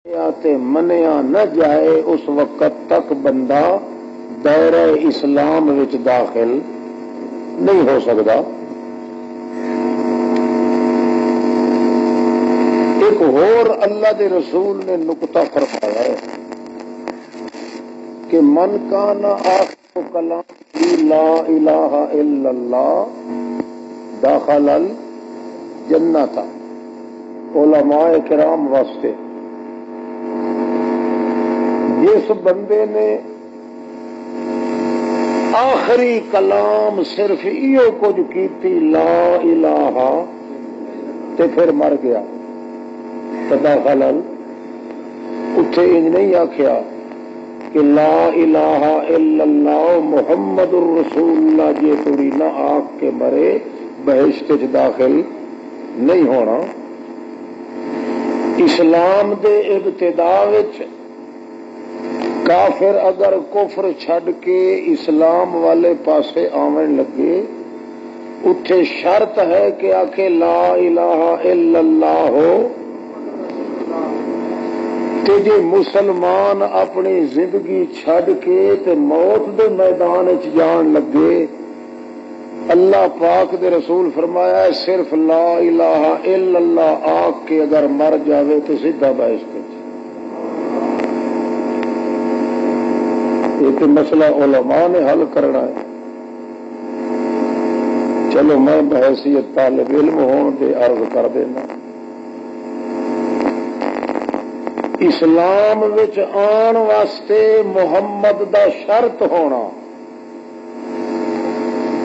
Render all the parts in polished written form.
منیا نہ جائے اس وقت تک بندہ دائرہ اسلام وچ داخل نہیں ہو سکتا. ایک اور اللہ دے رسول نے نقطہ فرمایا ہے کہ من کان آخر کلام لا الہ الا اللہ داخل الجنۃ. علماء کرام واسطے جس بندے نے آخری کلام صرف ایو کچھ کیتی لا الہ تے پھر مر گیا داخل اتھے انج نہیں آکھیا کہ لا الہ الا اللہ محمد الرسول اللہ جے توڑی نہ آکھ کے مرے بہشت وچ داخل نہیں ہونا. اسلام دے ابتدا وچ کافر اگر کفر چھڈ کے اسلام والے پاسے آون لگے اتھے شرط ہے کہ آکھے لا الہ الا اللہ ہو. تے جے مسلمان اپنی زندگی چھڈ کے تے موت دے میدان وچ جان لگے اللہ پاک دے رسول فرمایا ہے صرف لا الہ الا اللہ آکھ کے اگر مر جاوے تو سیدھا بہشت. یہ تو مسئلہ علماء نے حل کرنا ہے. چلو میں بحیثیت طالب علم ہون دے عرض کر دینا. اسلام وچ آن واسطے محمد دا شرط ہونا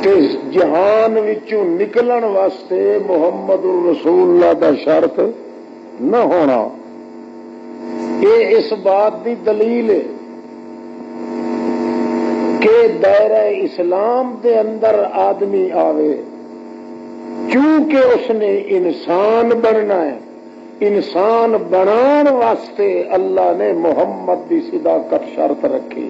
تے جہان وچوں نکلن واسطے محمد الرسول اللہ دا شرط نہ ہونا. یہ اس بات دی دلیل ہے کہ دائرہ اسلام دے اندر آدمی آوے چونکہ اس نے انسان بننا ہے. انسان بنان واسطے اللہ نے محمد دی صداقت شرط رکھی.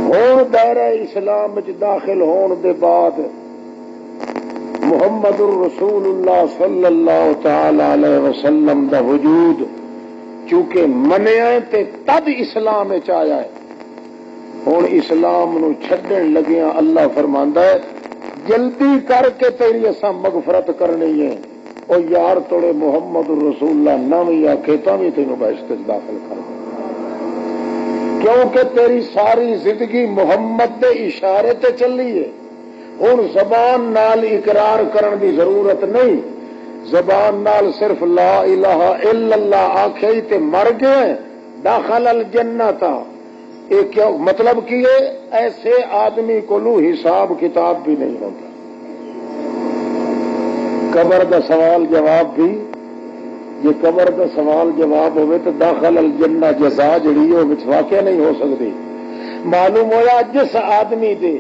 ہون دائرہ اسلام وچ داخل ہون دے بعد محمد الرسول اللہ صلی اللہ تعالی علیہ وسلم دا وجود چونکہ منیا تے تد اسلام وچ آیا ہے. ہوں اسلام نو چھڈن لگیا اللہ فرماندا ہے جلدی کر کے تیری اساں مغفرت کرنی ہے. او یار توڑے محمد رسول اللہ نہ بھی آکھے تاں بھی تینوں بہشت داخل کر دے کیونکہ تیری ساری زندگی محمد دے اشارے تے چلی ہے. ہن زبان نال اقرار کرن دی ضرورت نہیں. زبان نال صرف لا الہ الا اللہ آکھے تے مر گئے داخل الجنۃ. یہ کیا مطلب کہ ایسے آدمی کو حساب کتاب بھی نہیں ہوتا. قبر دا سوال جواب بھی یہ قبر دا سوال جواب ہوئے تو داخل الجنہ جزا جڑی ہو واقع نہیں ہو سکتی. معلوم ہوا جس آدمی دے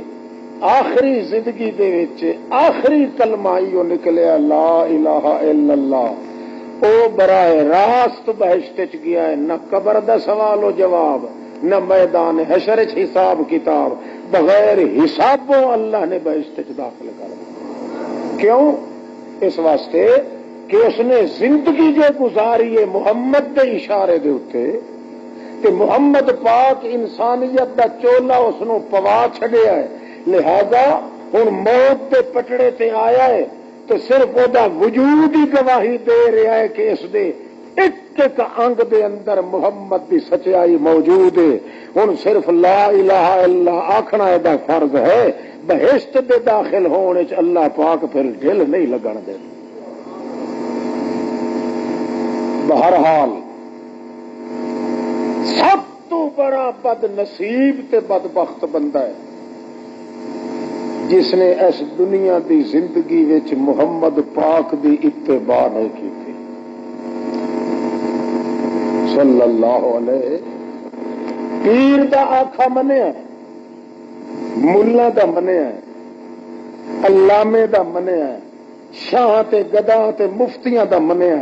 آخری زندگی دے وچ آخری کلمہ ہی نکلیا لا الہ الا اللہ او براہ راست بہشت وچ گیا ہے. نہ قبر دا سوال و جواب نہ میدان حشر حساب کتاب. بغیر حسابوں اللہ نے بہشت داخل کر دیا. کیوں؟ اس واسطے کہ اس نے زندگی جو گزاری ہے محمد دے اشارے دے اتے کہ محمد پاک انسانیت دا چولا اس نو پوا چھڑیا ہے. لہذا ہن موت دے پٹڑے تے آیا ہے تو صرف او دا وجود ہی گواہی دے رہا ہے کہ اس دے ایک ایک انگ دے اندر محمد دی سچائی موجود ہے. ہن صرف لا الہ الا اللہ آکھنا دا فرض ہے. بہشت دے داخل ہونے چ اللہ پاک پھر ڈھل نہیں لگن دے. بہرحال سب تو بڑا بد نصیب تے بدبخت بندہ ہے جس نے اس دنیا دی زندگی وچ محمد پاک دی اتباع نہیں کی تھی صلی اللہ علیہ. پیر دا آخا منیا ملا دا منیا علامے دا منیا شاہ تے گدا تے مفتیاں دا منیا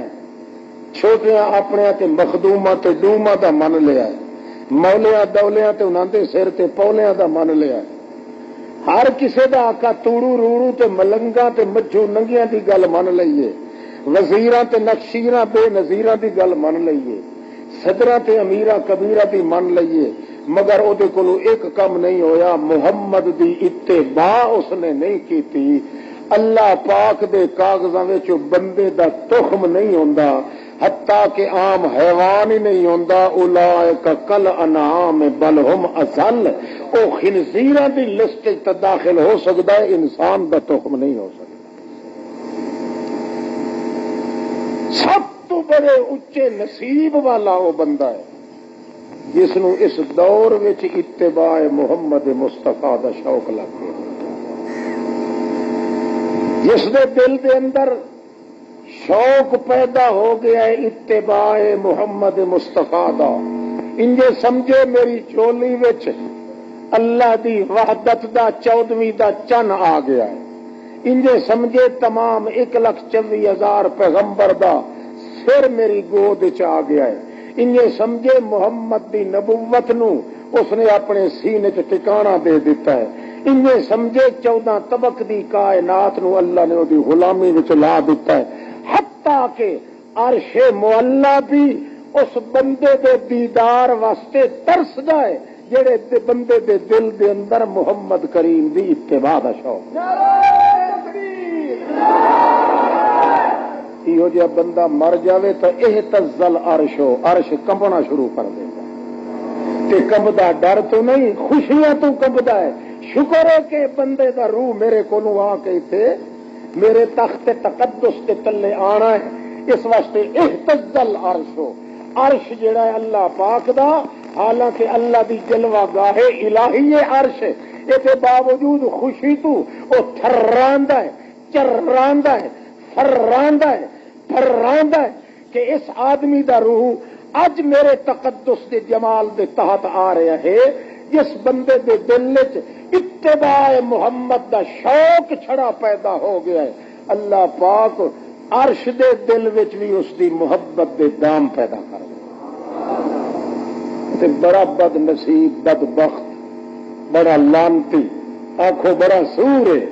چھوٹیاں اپنے تے مخدوماں تے ڈوما دا من لیا مولیاں دولیاں تے انہاں دے سر تے پولیاں دا من لیا. ہر کسے دا آقا توڑو روڑو تے ملنگاں تے مجھو ننگیاں دی گل من لئیے. وزیراں تے نقشیراں بے نظیراں دی گل من لئیے، صدراں تے امیراں کبیراں دی من لئیے، مگر او دے کولوں ایک کم نہیں ہویا، محمد دی اتباع اس نے نہیں کیتی۔ اللہ پاک دے کاغذاں وچ بندے دا تخم نہیں ہوندا، حتیٰ کہ عام حیوان ہی نہیں ہوندا، اولئک کل انعام بل ہم اضل، او خنزیراں دی لسٹ وچ داخل ہو سکدا ہے، انسان دا تخم نہیں ہو سکدا۔ سب تو بڑے اچے نصیب والا وہ بندہ ہے جس نو اس دور وچ اتباع محمد مصطفیٰ دا شوق لگ گیا، جس دے دل دے اندر شوق پیدا ہو گیا ہے اتباع محمد مصطفیٰ دا۔ انجے سمجھے میری چولی وچ اللہ دی وحدت دا 14ویں دا چن آ گیا ہے، انجے سمجھے تمام 1,24,000 پیغمبر دا سر میری گود چ آ گیا ہے، انجے سمجھے محمد دی نبوت نو اس نے اپنے سینے چ ٹکانا دے دیتا ہے، انجے سمجھے 14 طبق دی کائنات نو اللہ نے دی غلامی وچ لا دیتا ہے، حتیٰ کہ عرش معلا بھی اس بندے دے دیدار واسطے ترسدا ہے جڑے بندے دے دل دے اندر محمد کریم دی اتباع دا شوق۔ یہ جا بندہ مر جاوے تو اہتز العرش، عرش کمبنا شروع کر دے گا، تے کمبدا ڈر تو نہیں، خوشیاں تو کمبدا ہے۔ شکر ہے کہ بندے دا روح میرے کولوں آ کے اتنے میرے تخت تقدس کے تلے آنا ہے، اس واسطے اہتز العرش، عرش جڑا ہے اللہ پاک دا، حالانکہ اللہ دی جلوہ گاہ الہی عرش، اس باوجود خوشی تو وہ تھراندا ہے، چراندا ہے، فراندا ہے، پھراندا ہے کہ اس آدمی دا روح اج میرے تقدس دے جمال دے تحت آ رہا ہے، جس بندے دے دل وچ اتباع محمد دا شوق چھڑا پیدا ہو گیا ہے، اللہ پاک عرش دے دل وچ بھی اس دی محبت دے دام پیدا کر دے۔ تے بڑا بد نصیب، بدبخت، بڑا لانتی، آنکھوں بڑا سور ہے،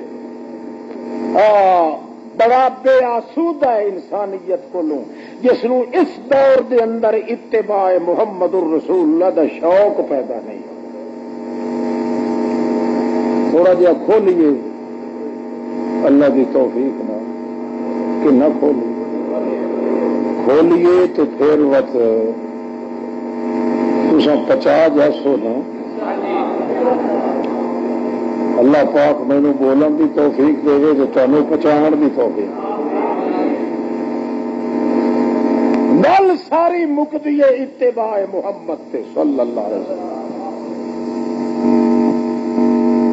بڑا بے آسودہ ہے انسانیت کولوں جس نو اس دور دے اندر اتباع محمد الرسول اللہ دا شوق پیدا نہیں۔ تھوڑا جہا کھولیے اللہ دی توفیق نہ کہ نہ کھولیے تو پھر وقت تساں 50 جیسو نا، اللہ پاک مینوں بولن دی توفیق دے تو تمہیں پہچان دی توفیق۔ گل ساری مکدی ہے اتباع محمد تے صلی اللہ علیہ وسلم۔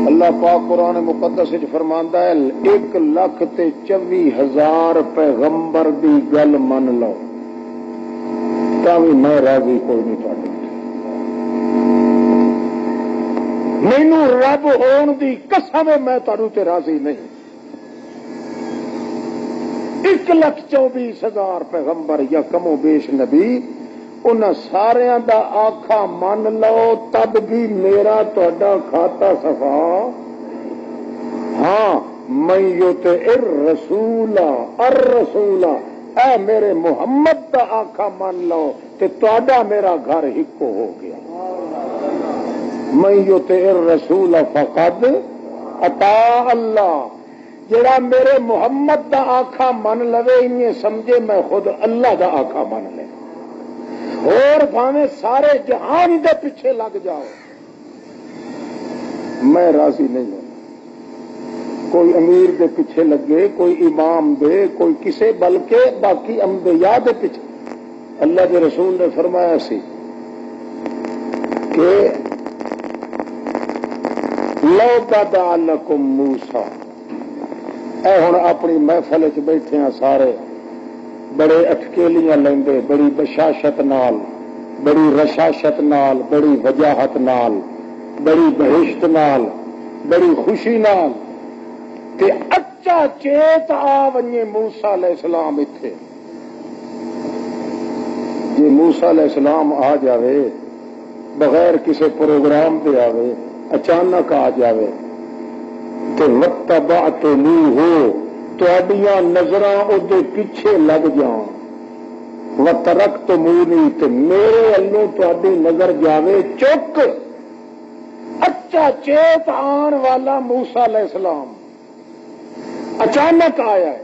اللہ پاک قرآن مقدس وچ فرماندا ہے 1,24,000 پیغمبر دی گل من لو تاوی میں راضی کوئی نہیں تھوڑے، مینو رب ہون دی قسم ہے میں تانوں تے راضی نہیں۔ 1,24,000 پیغمبر یا کم و بیش نبی، انہاں ساریاں دا آکھا من لو تب بھی میرا تہاڈا کھاتا صفا۔ ہاں من یطع الرسول اے میرے محمد دا آکھا من لو تے تہاڈا میرا گھر ہکو ہو گیا۔ من یطع الرسول فقد اطاع اللہ، جڑا میرے محمد دا آکھا من لوے انہیں سمجھے میں خود اللہ دا آکھا من لے، اور بھاویں سارے جہان دے پیچھے لگ جاؤ میں راضی نہیں ہوں۔ کوئی امیر دے پیچھے لگے، کوئی امام دے، کوئی کسے، بلکہ باقی انبیاء دے پیچھے۔ اللہ کے رسول نے فرمایا سی کہ لو بدا لکم موسیٰ، اے ہن اپنی محفل چ بیٹھے ہیں سارے بڑے اٹکیلیاں لیندے، بڑی بشاشت نال، بڑی رشاشت نال، بڑی وجاہت نال، بڑی بہشت نال، بڑی خوشی نال، تے اچا چیت آ ونجے موسیٰ علیہ السلام اتھے۔ جی موسیٰ علیہ السلام آ جاوے بغیر کسی پروگرام دے آوے، اچانک آ جاوے تے واتبعتموہ، تہاڈیاں نظراں اودے پیچھے لگ جان وترکتمونی تے میرے اللہ تہاڈی نظر جاوے چک اچھا چیت آن والا موسیٰ علیہ السلام اچانک آیا ہے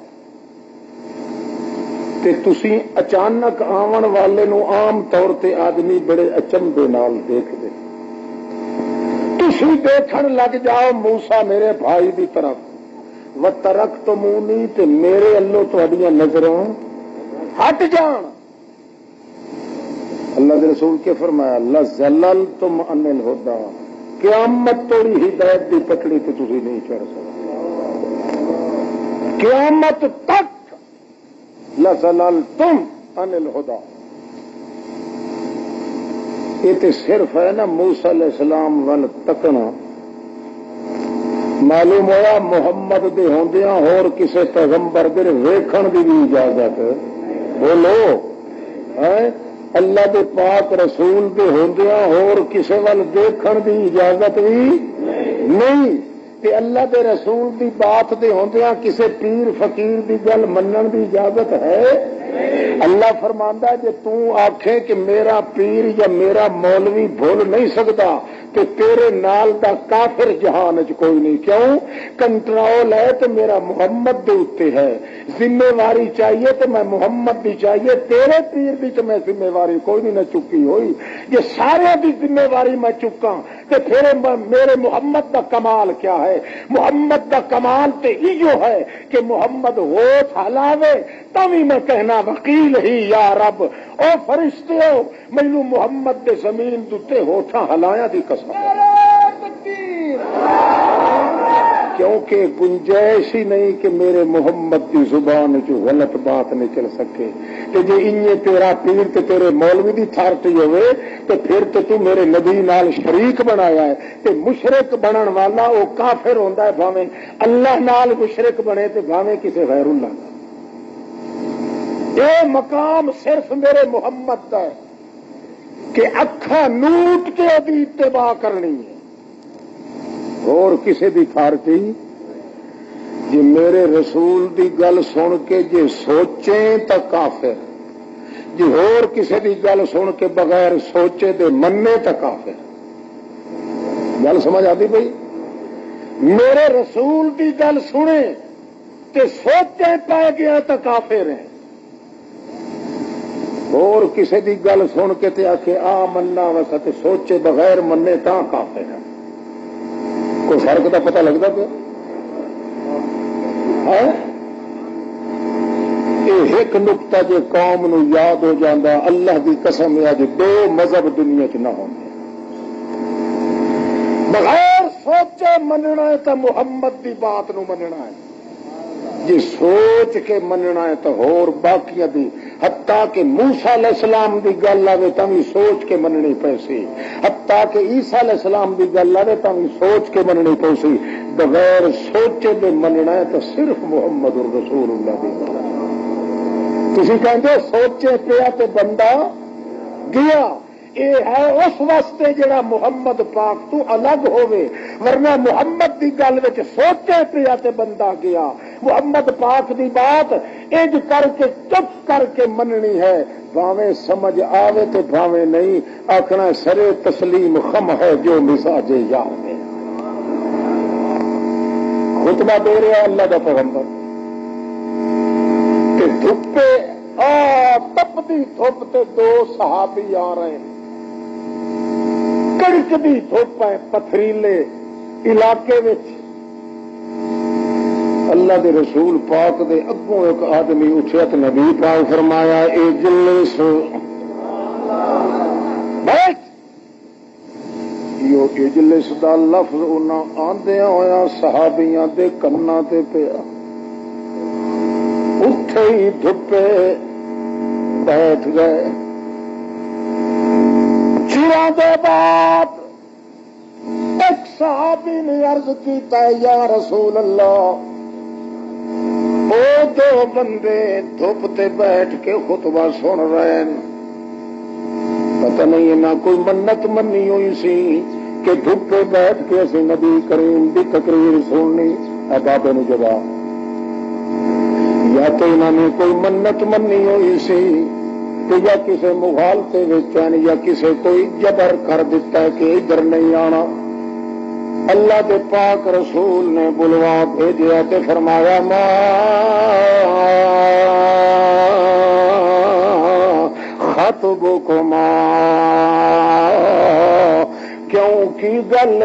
تے تسی اچانک آون والے نو عام طور تے آدمی بڑے اچنبے نال دیکھ دے تسی دیکھن لگ جاؤ موسیٰ میرے بھائی دی طرف وترکتمونی تے میرے اللہ تہاڈیاں نظراں ہٹ جان اللہ کے رسول کے فرمایا لَزَلَلْتُمْ عَنِ الْهُدَىٰ قیامت توڑی ہدایت دی پٹڑی تے تسی نہیں چڑھ سکتے قیامت تک لَزَلَلْتُمْ عَنِ الْهُدَىٰ یہ تے صرف ہے نا موسیٰ علیہ السلام وال تکنا معلوم ہوا محمد دے ہوندیاں اور کسے پیغمبر دے ویکھن دی بھی اجازت بولو اللہ دے پاک رسول دے ہوندیاں اور کسے وال دیکھن دی اجازت بھی نہیں تے اللہ دے رسول دی بات دے ہوندیاں کسے پیر فقیر دی گل منن دی اجازت ہے اللہ فرماندا ہے جے تو آکھے کہ میرا پیر یا میرا مولوی بھول نہیں سکتا کہ تیرے نال دا کافر جہان چ کوئی نہیں کیوں کنٹرول ہے تو میرا محمد دے اوتے ہے ذمہ واری چاہیے تو میں محمد دی چاہیے تیرے پیر دی تو میں ذمہ واری کوئی نہیں نہ چکی ہوئی یہ سارے دی ذمہ واری میں چکا کہ پھر میرے محمد دا کمال کیا ہے محمد دا کمال تے ایو ہے کہ محمد ہوٹ ہلاوے تبھی میں کہنا وکیل ہی یا رب او فرشتے ہو مینوں محمد دے زمین دے ہوٹاں ہلایا دی قسم کیونکہ گنجائش ہی نہیں کہ میرے محمد کی زبان جو غلط بات نہیں چل سکے کہ جی انہیں تیرا پیر تے تیرے مولوی دی تھارٹی ہوئے تو پھر تو میرے نبی نال شریک بنایا ہے تے مشرک بنن والا وہ کافر ہوندا ہے بھاویں اللہ نال مشرک بنے تے بھاویں کسی غیر اللہ نال یہ مقام صرف میرے محمد کا ہے کہ اکھا نوٹ کے ابھی اتباع کرنی ہے اور کسی دی تھارٹی جی میرے رسول دی گل سن کے جی سوچیں تو کافر جی اور کسی دی گل سن کے بغیر سوچے دے مننے تو کافر گل سمجھ آتی بھائی میرے رسول دی گل سنے تے سوچیں پہ گیا تو کافر ہیں اور کسی دی گل سن کے تے آکھے آ مننا وسا تے سوچے بغیر مننے تا کافر ہے کوئی فرق کا پتہ لگتا پیا یہ ایک نقطہ جو قوم نو یاد ہو جاندہ اللہ دی قسم ہے جی دو مذہب دنیا چ نہ ہوں بغیر سوچے مننا ہے تو محمد دی بات نو مننا ہے جی سوچ کے مننا ہے تو اور باقیاں دی حتیٰ کہ موسیٰ علیہ السلام دی گل آوے تاں سوچ کے مننی پیسی حتیٰ کہ عیسیٰ علیہ السلام دی گل آوے تاں سوچ کے مننی پیسی بغیر سوچے دے مننا ہے تو صرف محمد رسول اللہ دی تسی کہندے سوچے پیا تے بندہ گیا یہ ہے اس واسطے جڑا محمد پاک تو الگ ہوئے ورنہ محمد دی گل وچ سوچے پیا تے بندہ گیا محمد پاک دی بات اج کر کے چپ کر کے مننی ہے بھاویں سمجھ آوے تے بھاویں نہیں آکھنا سرے تسلیم خم ہے جو مزاج یار ہے خطبہ دے رہا اللہ دا پیغمبر کہ دھوپے تپدی دھوپ تے دو صحابی آ رہے ہیں کڑکدی دھوپ ہے پتھریلے علاقے وچ اللہ دے رسول پاک دے اگوں ایک آدمی اٹھیا تے نبی پاک فرمایا اے جلس بیٹھ یہ اجلس دا لفظ انہاں آندیاں ہویا صحابیاں دے کنا تے پیا اٹھے ہی دھوپے بیٹھ گئے چیراں دے بعد ایک صحابی نے عرض کیتا ہے یا رسول اللہ وہ دو بندے دھوپ تے بیٹھ کے خطبہ سن رہے ہیں پتہ نہیں نہ کوئی منت منی ہوئی سی کہ دھوپ پہ بیٹھ کے اسی نبی کریم دی تقریر سننی بابے نے جواب یا تو انہوں نے کوئی منت منی ہوئی سی یا کسی مغالطے وچن یا کسی کوئی جبر کر دیتا ہے کہ ادھر نہیں آنا. اللہ دے پاک رسول نے بلوا بھیجا تے فرمایا ما خطبکما، کیوں کی گل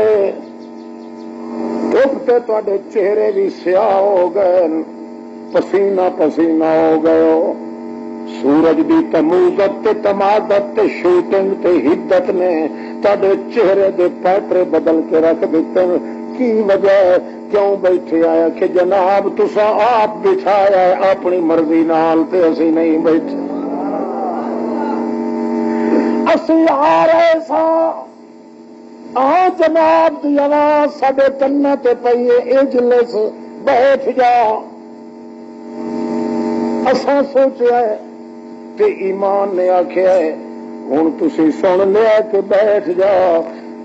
ڈبتے تے چہرے بھی سیاہ ہو گئے، پسینہ پسینہ ہو گئے. سورج دی تموزت تے تمادت تے شوٹنگ تے حدت نے تڈے چہرے دے پیٹرے بدل کے رکھ دیتے. کی وجہ ہے؟ کیوں بیٹھے آیا کہ جناب تسا آپ بٹھایا ہے اپنی مرضی نال تے اسی نہیں بیٹھے. اسی آ رہے سا جناب دی آواز ساڈے کنا تے پئی ہے اجلس بیٹھ جا. اساں سوچیا ہے تے ایمان نے آخیا ہے ہوں تسی سن لیا کہ بیٹھ جا.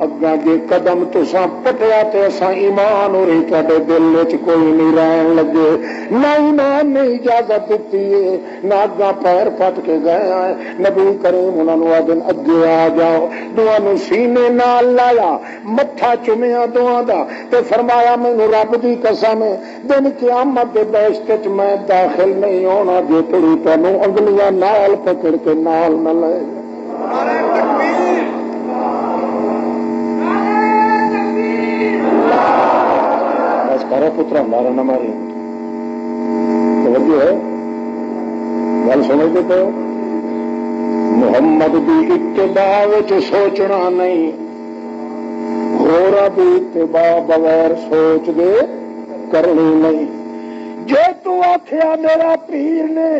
اگاں جے قدم تساں پٹیا تے اساں ایمان ہو رہی تے دل وچ کوئی نہیں رہن لگے. نہ ایمان نے اجازت دیتی ہے نہ اگاں پیر پٹ کے گئے ہیں. نبی کریم انہاں نوں آدن اگے آ جاؤ، دعاں نوں سینے نال لایا، متھا چومیا دعاں دا تے فرمایا مینوں رب دی قسم ہے دن قیامت دے بہشت وچ میں داخل نہیں ہونا جے تیری تینوں انگلیاں نال پکڑ کے نال نہ لے. کرو پترا مارا نہ ماری توجہ ہے گل سمجھتے پہ. محمد دی اتباع وچ سوچنا نہیں، ہورا دی اتباع بغیر سوچ دے کرنی نہیں. جے تو آخیا میرا پیر نے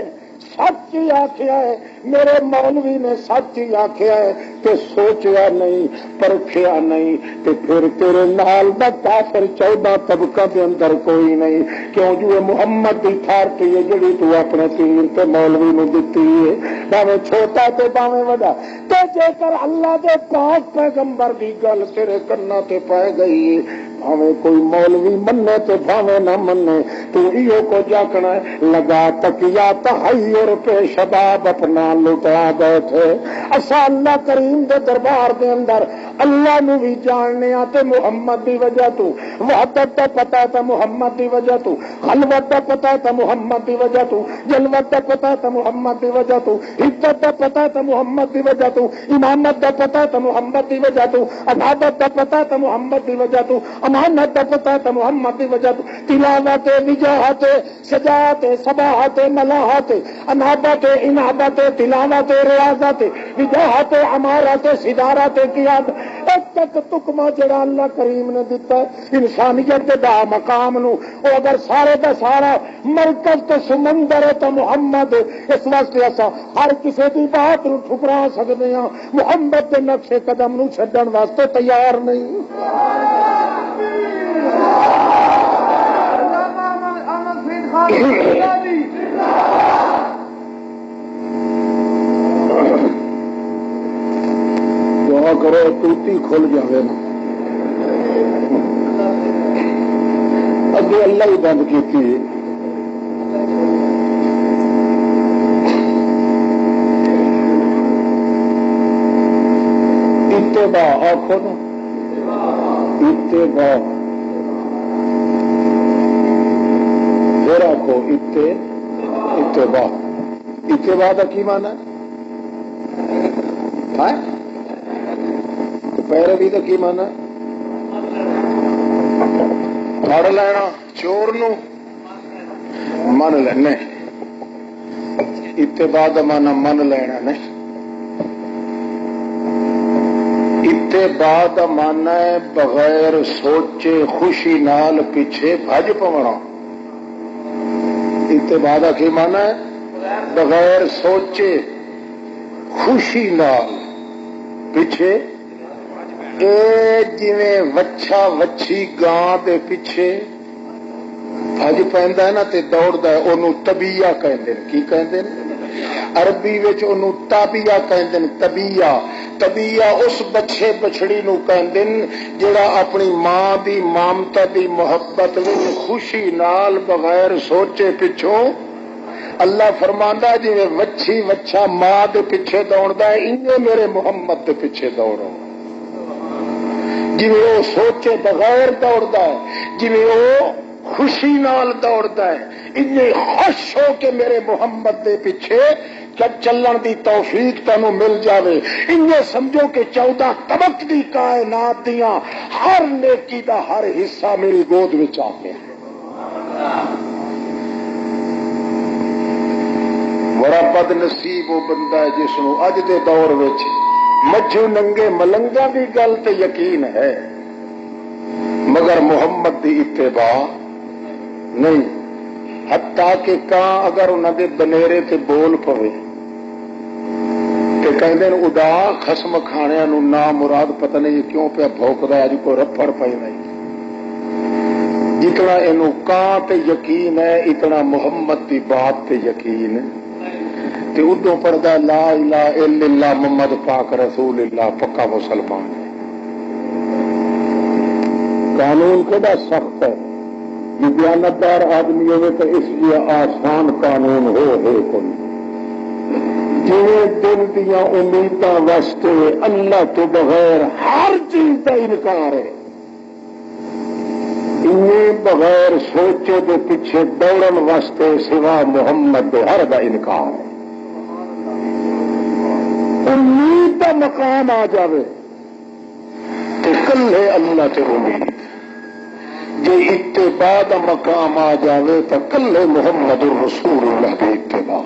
سچ ہی آخیا ہے، میرے مولوی نے سچ ہی آخیا ہے تے سوچیا نہیں پرکھیا نہیں تے پھر تیرے نال دا کافر 14 طبقہ دے اندر کوئی نہیں. کیوں جو محمد دی اتھارٹی ہے جڑی تو اپنے پیر تے مولوی نو دتی ہے، بھاویں چھوٹا تے بھاویں وڈا. تے جے کر اللہ دے پاک پیغمبر دی گل تیرے کنا تے پے گئی ہے، بھاویں کوئی مولوی منے تے بھاویں نہ منے، تو ایو کو جاکنا ہے لگا تکیا تحیر پہ شباب اپنا لٹا بیٹھے. اسا اللہ کریم دے دربار دے اندر اللہ نو بھی جاننے آتے محمد دی وجہ تو، وحدت دا پتا تا محمد دی وجہ تو، خلوت دا پتا تا محمد دی وجہ تو، جلوت دا پتا تا محمد دی وجہ تو، حدت دا پتا تا محمد دی وجہ تو، امامت دا پتا تا محمد دی وجہ تو، عبادت دا پتا تا محمد دی وجہ تو، امانت دا پتا تا محمد دی وجہ تو، تلاوت وجاہت سجاعت صباحت ملاحت انابت انابت تلاوت ریاضت وجاہت امارت صدارت قیادت. ایک تک تکمہ جڑا اللہ کریم نے دیتا ہے انسانیت دے با مقام نو، او اگر سارے دا سارا مرکز تو سمندر ہے تو محمد. اس واسطے اسا ہر کسی دی بات نو ٹھکرا سکدے ہاں، محمد دے نقش قدم نو چھڈن واسطے تیار نہیں. دعا کرو توتی کھل جائے نا. اگے اللہ ہی بند کی اتباع آخو نا، اتباع پھر آخو اتباع. اتباع کا کی مانا ہے؟ پیروی کا کی مانا پڑ لینا، چور نو من لینا. اتباع کا مانا من لینا نہیں. اتباع کا مانا ہے بغیر سوچے خوشی نال پیچھے بھج پونا. اتباع کا کی مانا ہے بغیر سوچے خوشی نال پیچھے. جویں وچھا وچھی گاں دے پیچھے بھج پیندا ہے نا تے دوڑدا ہے، اونوں طبیعہ کہندے نے. کی کہندے نے؟ عربی وچ اونوں تابیہ کہندے نے. طبیعہ اس بچے بچڑی نو کہندے نے جڑا اپنی ماں دی مامتا دی محبت وچ خوشی نال بغیر سوچے پچھوں اللہ فرماندا جی وچھی وچھا ماں دے پیچھے دوڑدا ہے انجے میرے محمد دے پیچھے دوڑو، جی وہ سوچے بغیر دوڑدا ہے، جی وہ خوشی نال دوڑدا ہے، انجے خوش ہو کے میرے محمد دے پیچھے چلن دی توفیق تینوں مل جاوے، انجے سمجھو کہ 14 طبق دی کائنات دیاں ہر نیکی دا ہر حصہ میری گود وچ آ گیا۔ بڑا بد نصیب وہ بندہ ہے جس نو اج دے دور وچ مجھو ننگے ملنگاں دی گل تے یقین ہے مگر محمد دی اتباع نہیں، حتیٰ کہ کہاں اگر انہاں دے بنیرے تے بول پوے تے کہندے نے ادا خسم کھانیاں نو نا مراد پتہ نہیں کیوں پہ بھوکدا اج کو رفڑ پئی نہیں، جتنا اینو کہاں تے یقین ہے اتنا محمد دی بات تے یقین ہے تے ادوں پڑھدا لا الہ الا اللہ محمد پاک رسول اللہ پکا مسلمان ہے۔ قانون کدا سخت ہے، یہ دیانتدار آدمی ہوئے تو اس لیے آسان قانون ہو کوئی، جی دل دیا امیداں واسطے اللہ تو بغیر ہر چیز کا انکار ہے، انہیں بغیر سوچے دے پیچھے دوڑن واسطے سوا محمد دے ہر دا انکار ہے۔ امید کا مقام آ جاوے تو کلے اللہ تے امید، جی اتباع دا مقام آ جاوے تو کلے محمد الرسول اللہ دے اتباع،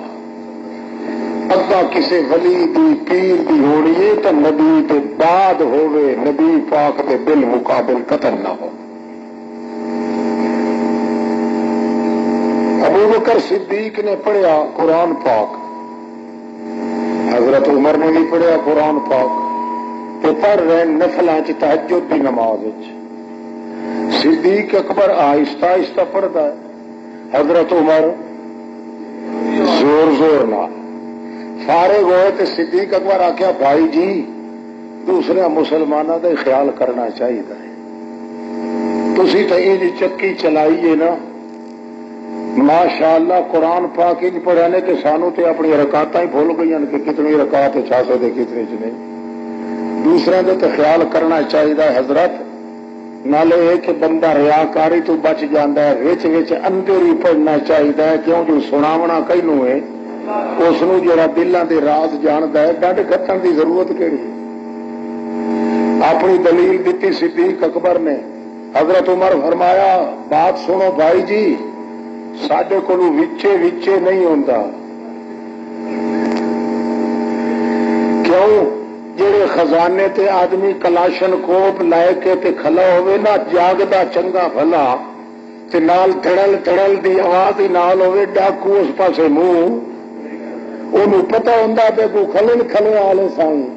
اگا کسے ولی دی پیر دی ہونی ہے تو نبی دے بعد ہووے، نبی پاک دے بالمقابل قتل نہ ہو۔ ابو بکر صدیق نے پڑھیا قرآن پاک، حضرت عمر نے بھی پڑھیا قرآن پاک، تو پڑھ رہے نفلاں چ تہجد دی نماز وچ، صدیق اکبر آہستہ آہستہ پڑھتا ہے، حضرت عمر زور زور نہ فارغ ہوئے تو صدیق اکبر آخیا بھائی جی دوسرے مسلمانوں کا خیال کرنا چاہیے، تسی تو ان چکی چلائیے نا، ماشاءاللہ قرآن پاک ان پڑھانے کہ سانو تے اپنی رکعتاں ہی بھول گئی کہ کتنی رکعت چھا سکتے کتنے چ نہیں، دوسرے دے تو خیال کرنا چاہیے حضرت، نالے یہ کہ بندہ ریاکاری تو بچ جاتا ہے، وچ وچ اندر ہی پڑھنا چاہیے، کیوں جو سناونا کینوں ہے اس نو جڑا دلاں دے راز جاندا ہے ڈڈ کھٹن دی ضرورت کیڑی ہے۔ اپنی دلیل دیتی صدیق اکبر نے، حضرت عمر فرمایا بات سنو بھائی جی ساڈے کولوں وچے وچے نہیں ہوندا، کیوں جڑے خزانے تے آدمی کلاشن کوپ لائے کے تے کھلا ہوئے نا جاگدا چنگا بھلا تے نال دھڑل دھڑل دی آواز ہی نال ہوئے، ڈاکو اس پاسے منہ انہوں پتہ ہوندا پہ کو کھلن کھلے والے سائیں،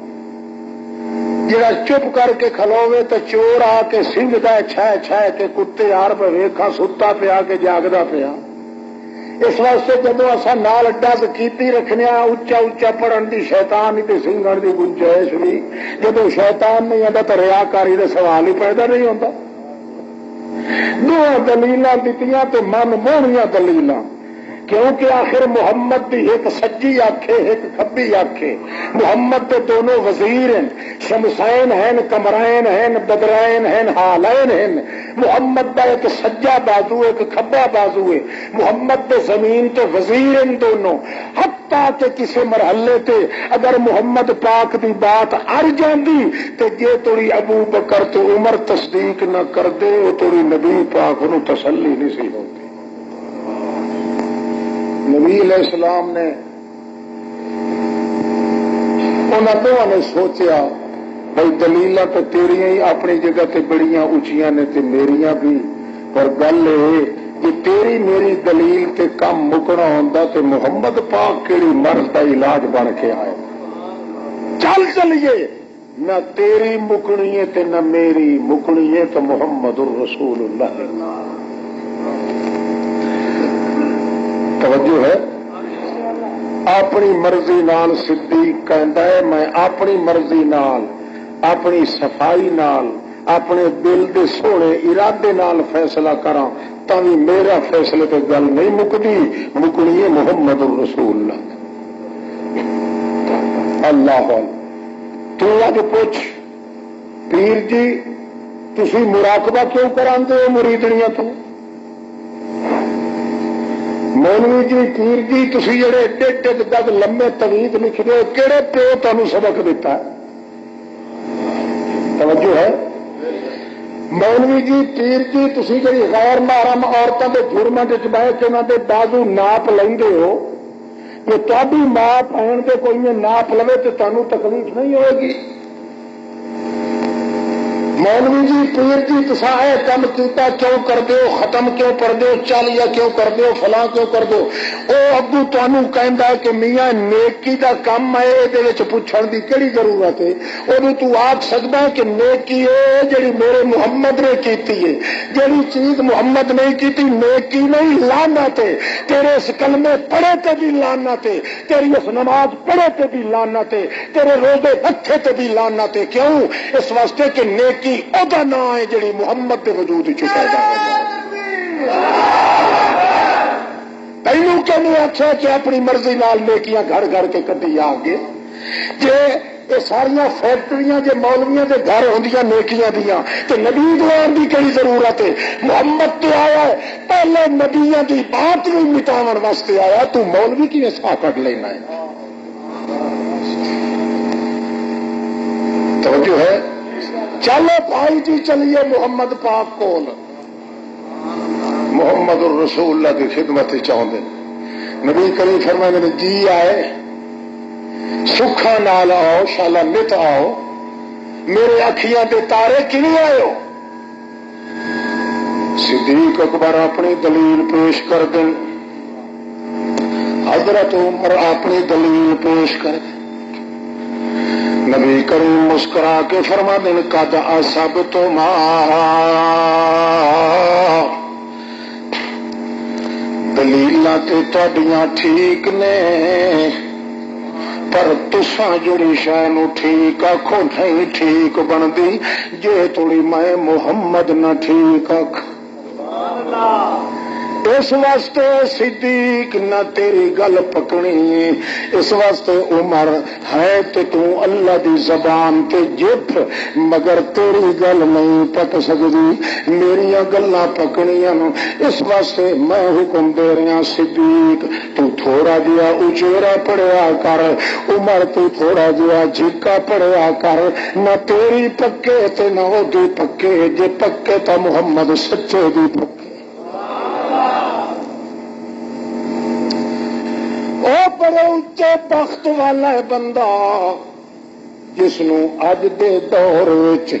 جڑا چپ کر کے کھلوے تو چور آ کے سنگدا چھے چھے کے کتے یار پہ ویکھا ستا پیا کے جاگدا پیا۔ اس واسطے جدو اصا نال ڈز کیتی رکھنے اچا اچا پڑھن دی شیطان تے سنگھن دی گنجائش بھی، جدو شیطان نہیں آتا تو ریاکاری دے سوال ہی پیدا نہیں ہوتا۔ دو دلیلاں دتیاں تے من موہنیاں دلیلاں، کیونکہ آخر محمد دی ایک سجی آنکھے ایک کھبی آنکھے، محمد دے دونوں وزیر ہیں، شمسین ہیں کمرین ہیں بدرین ہیں حالین ہیں، محمد دا ایک سجا بازو ایک کھبا بازو ہے، محمد دے زمین تے وزیر ہیں دونوں، حتیٰ کہ کسی مرحلے تے اگر محمد پاک دی بات اڑ جاندی تے جے توڑی ابو بکر تو عمر تصدیق نہ کر دے وہ توڑی نبی پاک نو تسلی نہیں سی ہوتی۔ نبی علیہ السلام نے انہوں دونوں نے سوچیا بھائی دلیلاں تو تیریاں ہی اپنی جگہ تے بڑیاں اونچیاں نے تے میریاں بھی، پر گل یہ کہ تیری میری دلیل تے کم مکنا ہوندا تے محمد پاک کیڑی مرض دا علاج بن کے آئے، چل چلیے نہ تیری مکنی ہے تے نہ میری مکنی ہے تو محمد الرسول اللہ۔ توجہ ہے؟ اپنی مرضی نال صدیق کہندا ہے میں اپنی مرضی نال اپنی صفائی نال اپنے دل دے سونے ارادے نال فیصلہ کراں تاں وی میرا فیصلے تے گل نہیں مکدی، مکنی ہے محمد الرسول اللہ۔ تو اج پوچھ پیر جی تسی مراقبہ کیوں کراندے ہو مریدنیاں تو؟ مولوی جی پیر جی تسی جڑے ایڈے ٹک تک لمے طویل لکھدے ہو کہڑے پیو تانوں سبق دیتا ہے؟ توجہ ہے؟ مولوی جی پیر جی تسی جڑی غیر محرم عورتوں کے جرماں وچ بہ کے انہاں دے بازو ناپ لیندے ہو، کہ تہاڈی ماں بہن دے کوئی ناپ لوے تو تانوں تکلیف نہیں ہوئے گی؟ مولوی جی پیر جی تسا اے کم کیتا کیوں کر دو، ختم کیوں کر دو، چالیا کیوں کر دو، فلاں کیوں کر دو؟ او ابو تانوں کہندا ہے کہ میاں نیکی دا کم ہے اے وچ پوچھن دی کیڑی ضرورت ہے؟ اودوں تو آکھ سکدا ہے کہ نیکی ہے جڑی میرے محمد نے کیتی ہے، جڑی چیز محمد نہیں کیتی نیکی نہیں لعنت ہے۔ تیرے اس کلمے پڑھے تے بھی لعنت ہے، تیری اس نماز پڑھے تے بھی لعنت ہے، تیرے روزے رکھے تے بھی لعنت ہے۔ کیوں؟ اس واسطے کہ نیکی اودا نام ہے جڑی محمد کے وجود پیدا ہو۔ تینوں کہنے آخیا کہ اپنی مرضی نال نیکیاں گھر گھر کے کٹی آ گے جے یہ ساریا فیکٹریاں جے مولویاں دے گھر ہوندیاں نیکیاں دیاں تو نبی دوان دی کئی ضرورت ہے؟ محمد تو آیا ہے پہلے نبیاں دی بات نہیں مٹاون واسطے آیا، تو مولوی کی سا کٹ لینا ہے؟ توجہ ہے؟ چلو بھائی جی چلیے محمد پاک کول، محمد الرسول اللہ کی خدمت چاہتے نبی کریم فرمائے نے جی آئے سکھا نال آؤ شالا نت آؤ، میرے اکھیاں دے تارے کیوں آئے ہو؟ صدیق اکبر اپنی دلیل پیش کر دیں، حضرت عمر اپنی دلیل پیش کر دیں، نبی کریم مسکرا کے فرما دین قد اصبتما دلیلاں تے تہاڈیاں ٹھیک نے پر تساں جڑی شے نو ٹھیک آکھو نہیں ٹھیک بندی جے تھوڑی میں محمد نہ ٹھیک آکھ۔ اس واسطے صدیق نہ تیری گل پکنی، اس واسطے عمر ہے تے تو اللہ دی زبان تے جف مگر تیری گل نہیں پک سکتی، میریاں گلاں پکنیاں، اس واسطے میں حکم دے رہا صدیق تو تھوڑا جہا اچیرا پڑھیا کر، عمر تو تھوڑا جہا جھکا پڑھیا کر، نہ تیری پکے تے نہ وہ دی پکے، جے پکے تا محمد سچے دی پکے۔ وہ بڑے اچے بخت والا ہے بندہ جس نو اج دے دور وچ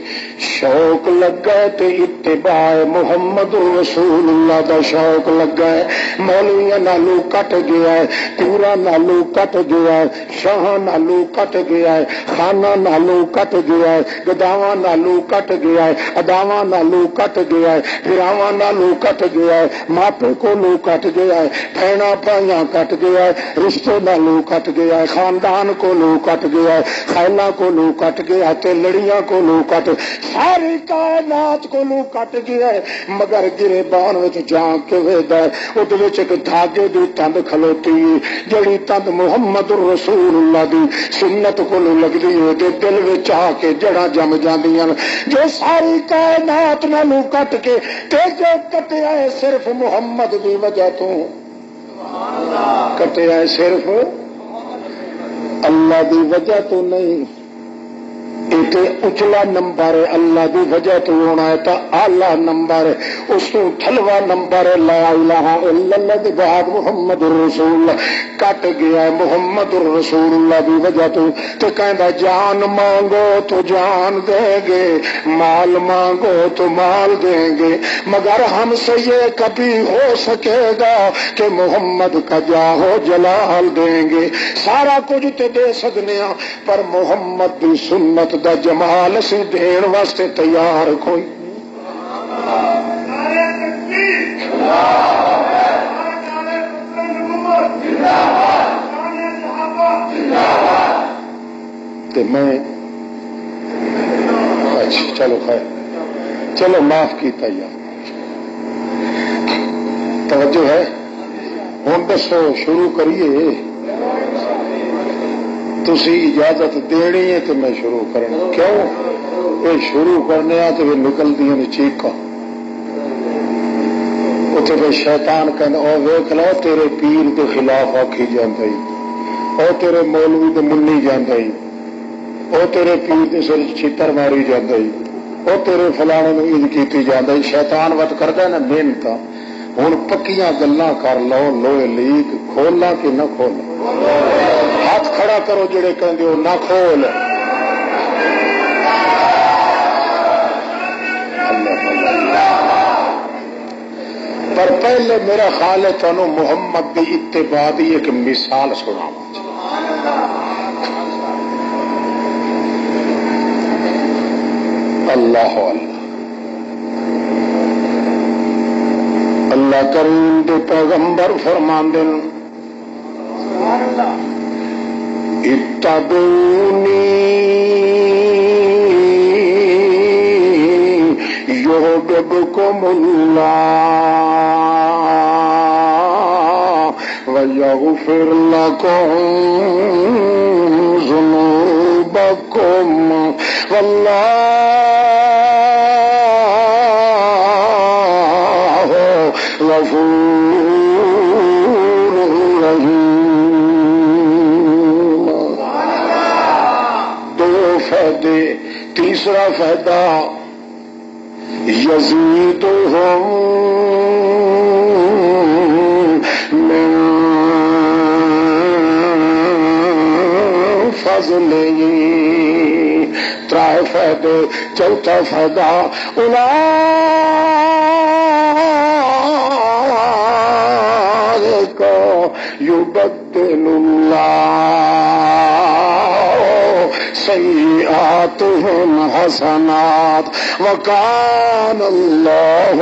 شوق لگا ہے تے اتباع محمد رسول اللہ دا شوق لگا ہے، مولویاں نالو کٹ گیا ہے، پورا نالو کٹ گیا ہے، شاہ نالو کٹ گیا ہے، خانہ نالو کٹ گیا ہے، گداواں نالو کٹ گیا ہے، اداواں نالو کٹ گیا ہے، پھراواں نالو کٹ گیا ہے، ماپے کو لو کٹ گیا ہے، بہنا بھائیاں کٹ گیا ہے، رشتے نالو کٹ گیا ہے، خاندان کو لو کٹ گیا ہے، خیلاں کو لو کٹ گیا تے لڑیاں کو لو کٹ، ساری کائنات کو لو کٹ گیا ہے، مگر گرے بان وچ جان کے ویدا ہے اودے وچ ایک دھاگے دی تند کھلوتی ہے جڑی تند محمد رسول اللہ دی سنت کو لگدی ہے تے دل وچ آ کے جڑاں جم جاندیاں، جو ساری کائنات نالو کٹ کے تے جو کٹیا ہے صرف محمد دی وجہ تو، کٹیا ہے صرف اللہ دی وجہ تو نہیں، یہ اچلا نمبر ہے، اللہ دی وجہ تو ہونا ہے تو آلہ نمبر ہے، اس کو تھلوا نمبر ہے لا الہ الا اللہ دی بعد محمد الرسول اللہ کٹ گیا ہے محمد الرسول اللہ دی وجہ تو کہندا جان مانگو تو جان دیں گے، مال مانگو تو مال دیں گے، مگر ہم سے یہ کبھی ہو سکے گا کہ محمد کا جاہو جلال دیں گے، سارا کچھ تے دے سکنے ہاں پر محمد دی سنت دا جمال اسی دین واسطے تیار کوئی۔ تے میں اچھا چلو خیر چلو معاف کیتا یار، توجہ ہے؟ ہوں دسو شروع کریے، تسی اجازت دینی ہے تو میں شروع کرنا، کیوں یہ شروع کرنے تو نکل دیا چیخا اتنے پھر شیطان کہنا او ویخ لو تیرے پیر کے خلاف آخی جانا، او تیرے مولوی تو منی جانا، او تیرے پیر کے سر چھتر ماری جانا، او تیرے فلانے میں عید کی جانا، شیطان وت کرتا نا محنت۔ ہوں پکیاں گلاں کر لو، لوہے لیک کھولا کہ نہ کھولا، ہاتھ کھڑا کرو جڑے کہندے ہو نہ کھول۔ پر پہلے میرا خیال ہے تمہیں محمد کی اتباع کی ایک مثال سنا۔ اللہ اللہ کریم دے پیغمبر فرماندے اتبعونی یحببکم اللہ ویغفر لکم ذنوبکم واللہ غفور رحیم۔ دو فائدے، تیسرا فائدہ یزیدہم من فضلہ، ترائے فائدے، چوتھا فائدہ اولئک یبدل اللہ سیئاتہم حسنات وکان اللہ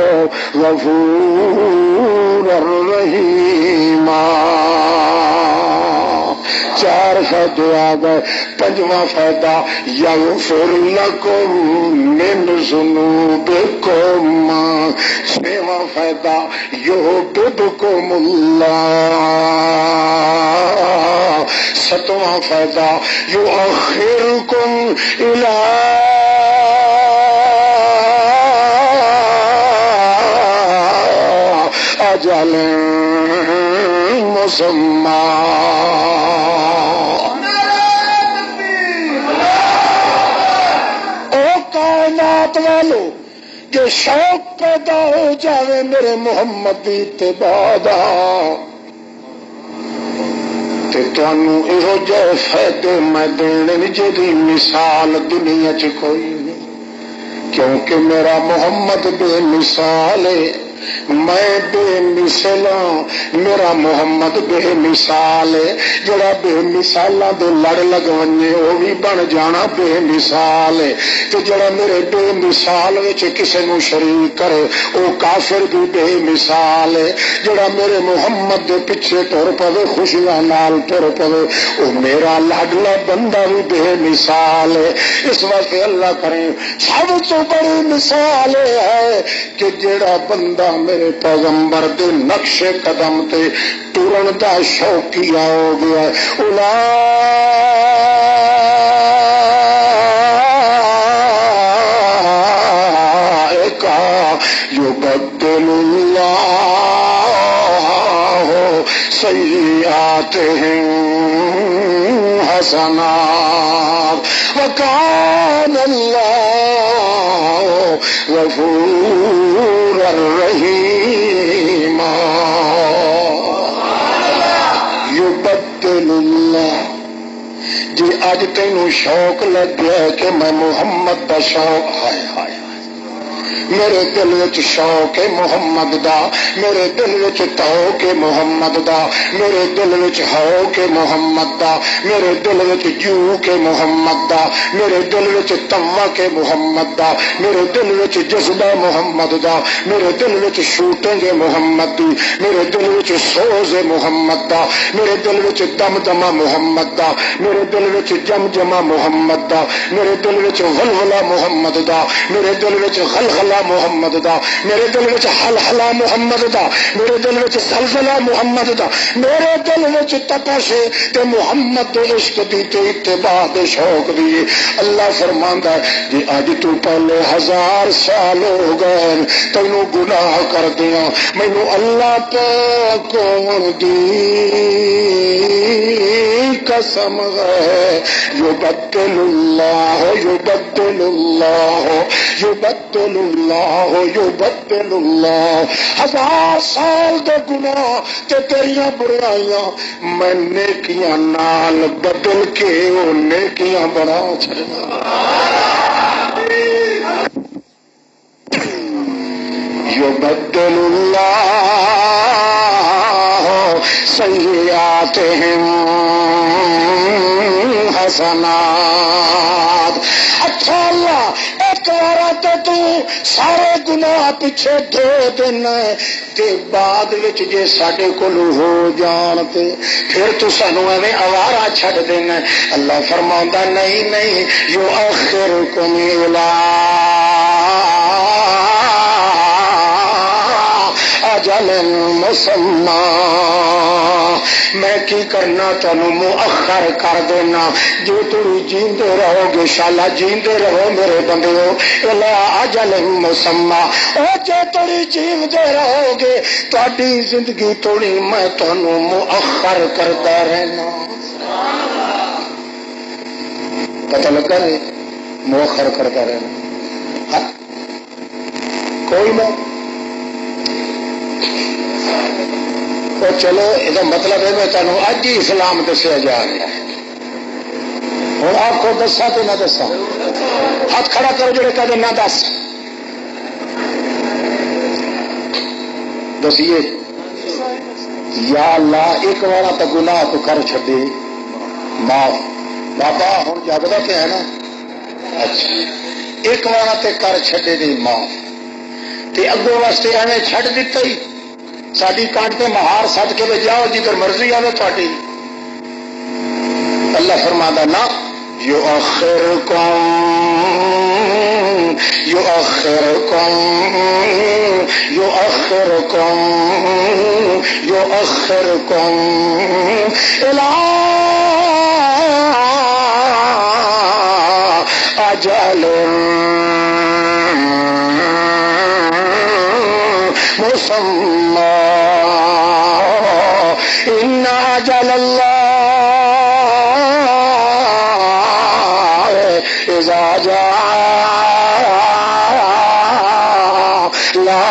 غفورا رحیما۔ چار فائدے آ گئے، پنجواں فائدہ یغفر لکم من ذنوبکم، چھواں فائدہ یحببکم اللہ، ساتواں فائدہ یؤخرکم الی اجل مسمی۔ والو جو شوق پیدا ہو جاوے میرے محمد دی اتباع دا تے تانوں ایہو جہے فائدے میں دینے جدی مثال دنیا چ کوئی نہیں، کیونکہ میرا محمد بے مثال ہے، میں بے مثال ہاں، میرا محمد بے مثال ہے، جڑا بے مثالاں دے لڑ لگونے وہ بھی بن جانا بے مثال ہے، تو جڑا میرے بے مثال وچ کسے نو شریک کرے وہ کافر بھی بے مثال ہے، جڑا میرے محمد دے پیچھے ٹر پوے خوشیاں نال ٹر پوے وہ میرا لاڈلا بندہ بھی بے مثال ہے۔ اس واسطے اللہ کرے سب تو بڑی مثال ہے کہ جڑا بندہ میرے پیغمبر دے نقش قدم تے ٹرن دا شوقیہ ہو گیا، اولئک یبدل اللہ سیئاتہم حسنات وکان اللہ غفور الرحیم۔ یبدل اللہ، جی اج تینوں شوق لگ گیا کہ میں محمد دا شوق ہائے ہائے میرے دل وچ شوق ہے محمد دا، میرے دل وچ توق ہے محمد دا، میرے دل وچ ہوق ہے محمد دا، میرے دل وچ جوق ہے محمد دا، میرے دل وچ تمک ہے محمد دا، میرے دل وچ جذبہ محمد دا، میرے دل وچ شوٹنگ ہے محمد دی، میرے دل وچ سوز ہے محمد دا، میرے دل وچ دمدمہ محمد دا، میرے دل وچ جمجمہ محمد دا، میرے دل وچ غلغلہ محمد دا، میرے دل وچ غلغلہ زلزلہ محمد دا، میرے دل وچ حلحلہ محمد دا، میرے دل وچ زلزلہ محمد دا، میرے دل وچ تپش تے محمد دے عشق دی تے اتباع دے شوق دی۔ اللہ فرماندا ہے جی اج تو پہلے 1000 سال ہو گئے تینوں گناہ کر دیا، مینوں اللہ پاک دی قسم ہے یبدل اللہ یبدل اللہ یبدل اللہ یبدل اللہ۔ 1000 سال دے گناہ تے تیریاں برائیاں میں نیکیاں نال بدل کے وہ نیکیاں بنا چھڑنا۔ یبدل اللہ سیئاتہم حسنات۔ اچھا اللہ ایک بار تو سارے گناہ پیچھے دھو دینا تے بعد وچ جے ساڈے کول ہو جان تے پھر تو سانو ایویں آوارہ چھڈ دینا۔ اللہ فرماوندا نہیں نہیں یؤخرکم الی اجل مسمى، میں کی کرنا تمہیں مؤخر کر دینا، جو تم جیندے رہو گے شالا جیندے رہو میرے بندیو الی اجل مسمى، او جے تم جیندے رہو گے تہاڈی زندگی تھوڑی میں تمہیں مؤخر کرتا رہنا۔ پتہ لگا ہے مؤخر کرتا رہنا کوئی نہ تو چلو یہ مطلب ہے میں تمہیں اج ہی اسلام دسیا جا رہا ہے۔ ہوں آپ کو دسا تو نہ دسا، ہاتھ کھڑا کرو جڑے کہتے نہ دس، دسیے یا اللہ ایک بار تو گناہ تو کر چھڈے معاف۔ بابا ہوں جگتا پہ ہے نا، اچھا ایک بار تے کر چھڈے دے معاف تے اگوں واسطے ایویں چھڈ دتا ہی ساری کانٹ تے مہار سد کے بھی جاؤ جدھر مرضی آئے تھوڑی۔ اللہ فرماتا نا یؤخرکم یؤخرکم یؤخرکم یؤخرکم الی اجل مسمى ان اجل اللہ اذا جاء لا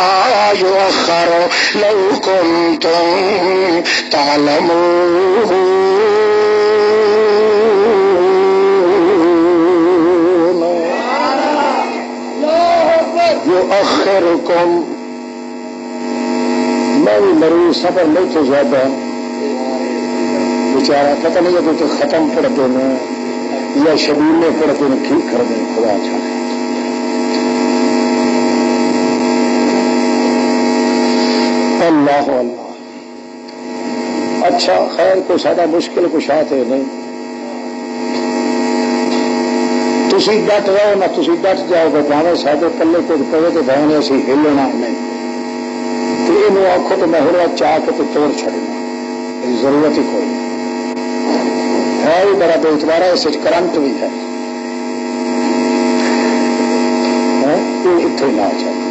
يؤخر لو كنتم تعلمون۔ یؤخرکم میں بھی مریض صبر نہیں تو زیادہ بیچارہ پتہ نہیں ہے تو ختم پڑھ دینا یا شبیلے پڑھ دینا ٹھیک کر دیں خدا اچھا۔ اللہ اللہ اچھا خیر کوئی سادہ مشکل کچھ آتے نہیں، تسی ڈٹ رہو نہ تسی ڈٹ جاؤ گے جانے سادے پلے کو پڑے تو بہن اسی ہلنا نہیں یہ آخو تو میں ہوا چاہ کے تو توڑ چھڑنا ضرورت ہی کوئی ہے بھی بڑا بے اعتبار ہے، اس کرنٹ بھی ہے اتنے نہ چاہیے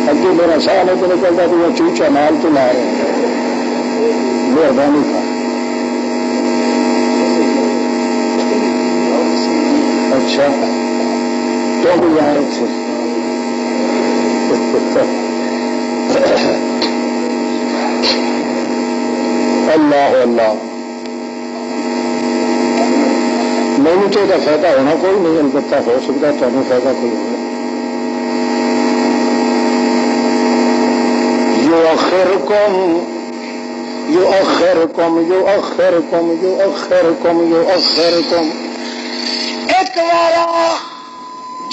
اگے میرا سا نہیں تو نکلتا تو وہ چوچا مال تو لا رہے ہیں مہربانی کا۔ اچھا تو بھی آ رہے تھے اللہ اللہ نہیں تو یہ فائدہ ہونا کوئی نہیں، البتہ ہو سکتا تمہیں فائدہ کوئی ہو۔ یؤخرکم یؤخرکم یؤخرکم یؤخرکم یؤخرکم۔ ایک بار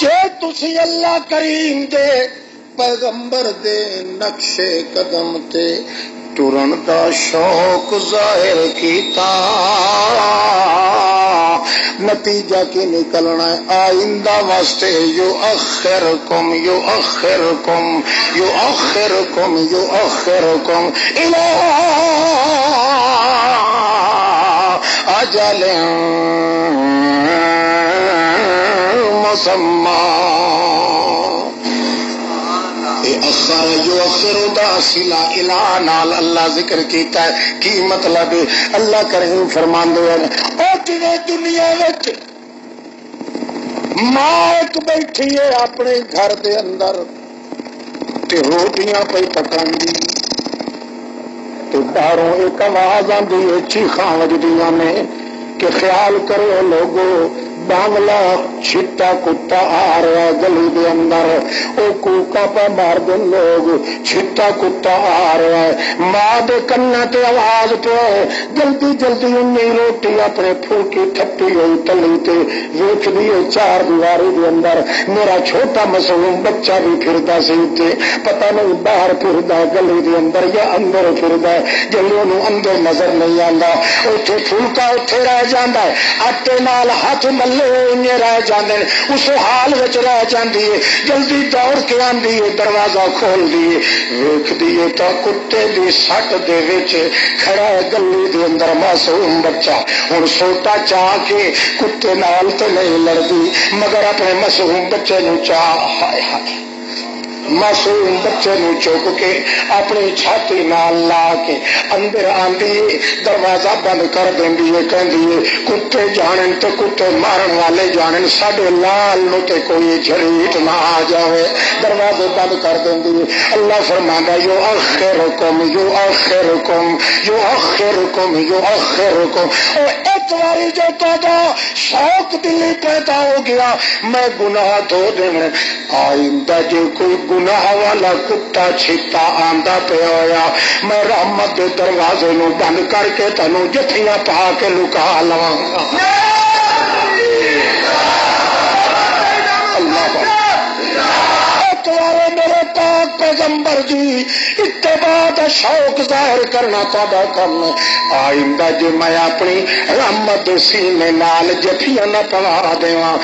جے تسی اللہ کریم دے پیغمبر دے نقشے قدم تے ٹرن دا شوق ظاہر کیتا نتیجہ کی نکلنا ہے آئندہ واسطے یؤخرکم یؤخرکم یؤخرکم یؤخرکم الی اجل مسمى اخر یؤخر دا صلہ الی نال اللہ ذکر کیتا ہے کی مطلب ہے اللہ کریم فرماندے ہیں او تیرے دنیا وچ ماں ایک بیٹھی ہے اپنے گھر دے اندر تے روٹیاں پہ پکاندی تے باہروں ایک آواز آندی ہے چیخاں وجدیاں نے کہ خیال کرو لوگو بانگلا چھٹا کتا آ رہا گلی دے اندر او کوکا پہ مار دن لوگ چھٹا کتا آ رہا ہے ماں دے کنا تے آواز پہ جلدی جلدی انہیں روٹی اپنے پھلکی تھپی ہوئی تلی تے ویکھ دیے چار دیواری دے اندر میرا چھوٹا معصوم بچہ بھی پھردا سی تے پتہ نہیں باہر پھردا گلی دے اندر یا اندر پھردا جلدی انہوں اندر نظر نہیں آندا اوتھے پھلکا اوتھے رہ جاندا ہے آٹے نال ہاتھ رہ جاندے اس حال وچ رہ جاندی ہے جلدی دوڑ کے آندی ہے دروازہ کھول دیے ویکھ دیے تو کتے دی سٹ دے وچ کھڑا ہے گلی دے اندر معصوم بچہ ہن سوٹا چاہ کے کتے نال تے نہیں لڑدی مگر اپنے معصوم بچے نو چاہ ہائے ہائے معصوم بچے نو چک کے اپنی چھاتی نال لا کے اندر آندی دروازہ بند کر دیندی ہے کہندی ہے کتے جانن تے کتے مارن والے جانن ساڈے لال نو تے کوئی جھریٹ نہ آ جاوے دروازے بند کر دیندی ہے اللہ فرماندا یؤخرکم یؤخرکم یؤخرکم یؤخرکم او ایک واری جو تہاڈا شوق دلی پیدا ہو گیا میں گناہ دھو دینا آئندہ جو کوئی گناہ والا کتا چھتا آندا پیا ہویا میں رحمت دے دروازے نو بند کر کے تینوں جتھیاں پا کے لکا لواں گا میرے پاک پیغمبر جی اتباع دا شوق ظاہر کرنا تہاڈا کم ہے آئندہ جے میں اپنی رحمت دے سینے نال جفیاں نہ پوا دیواں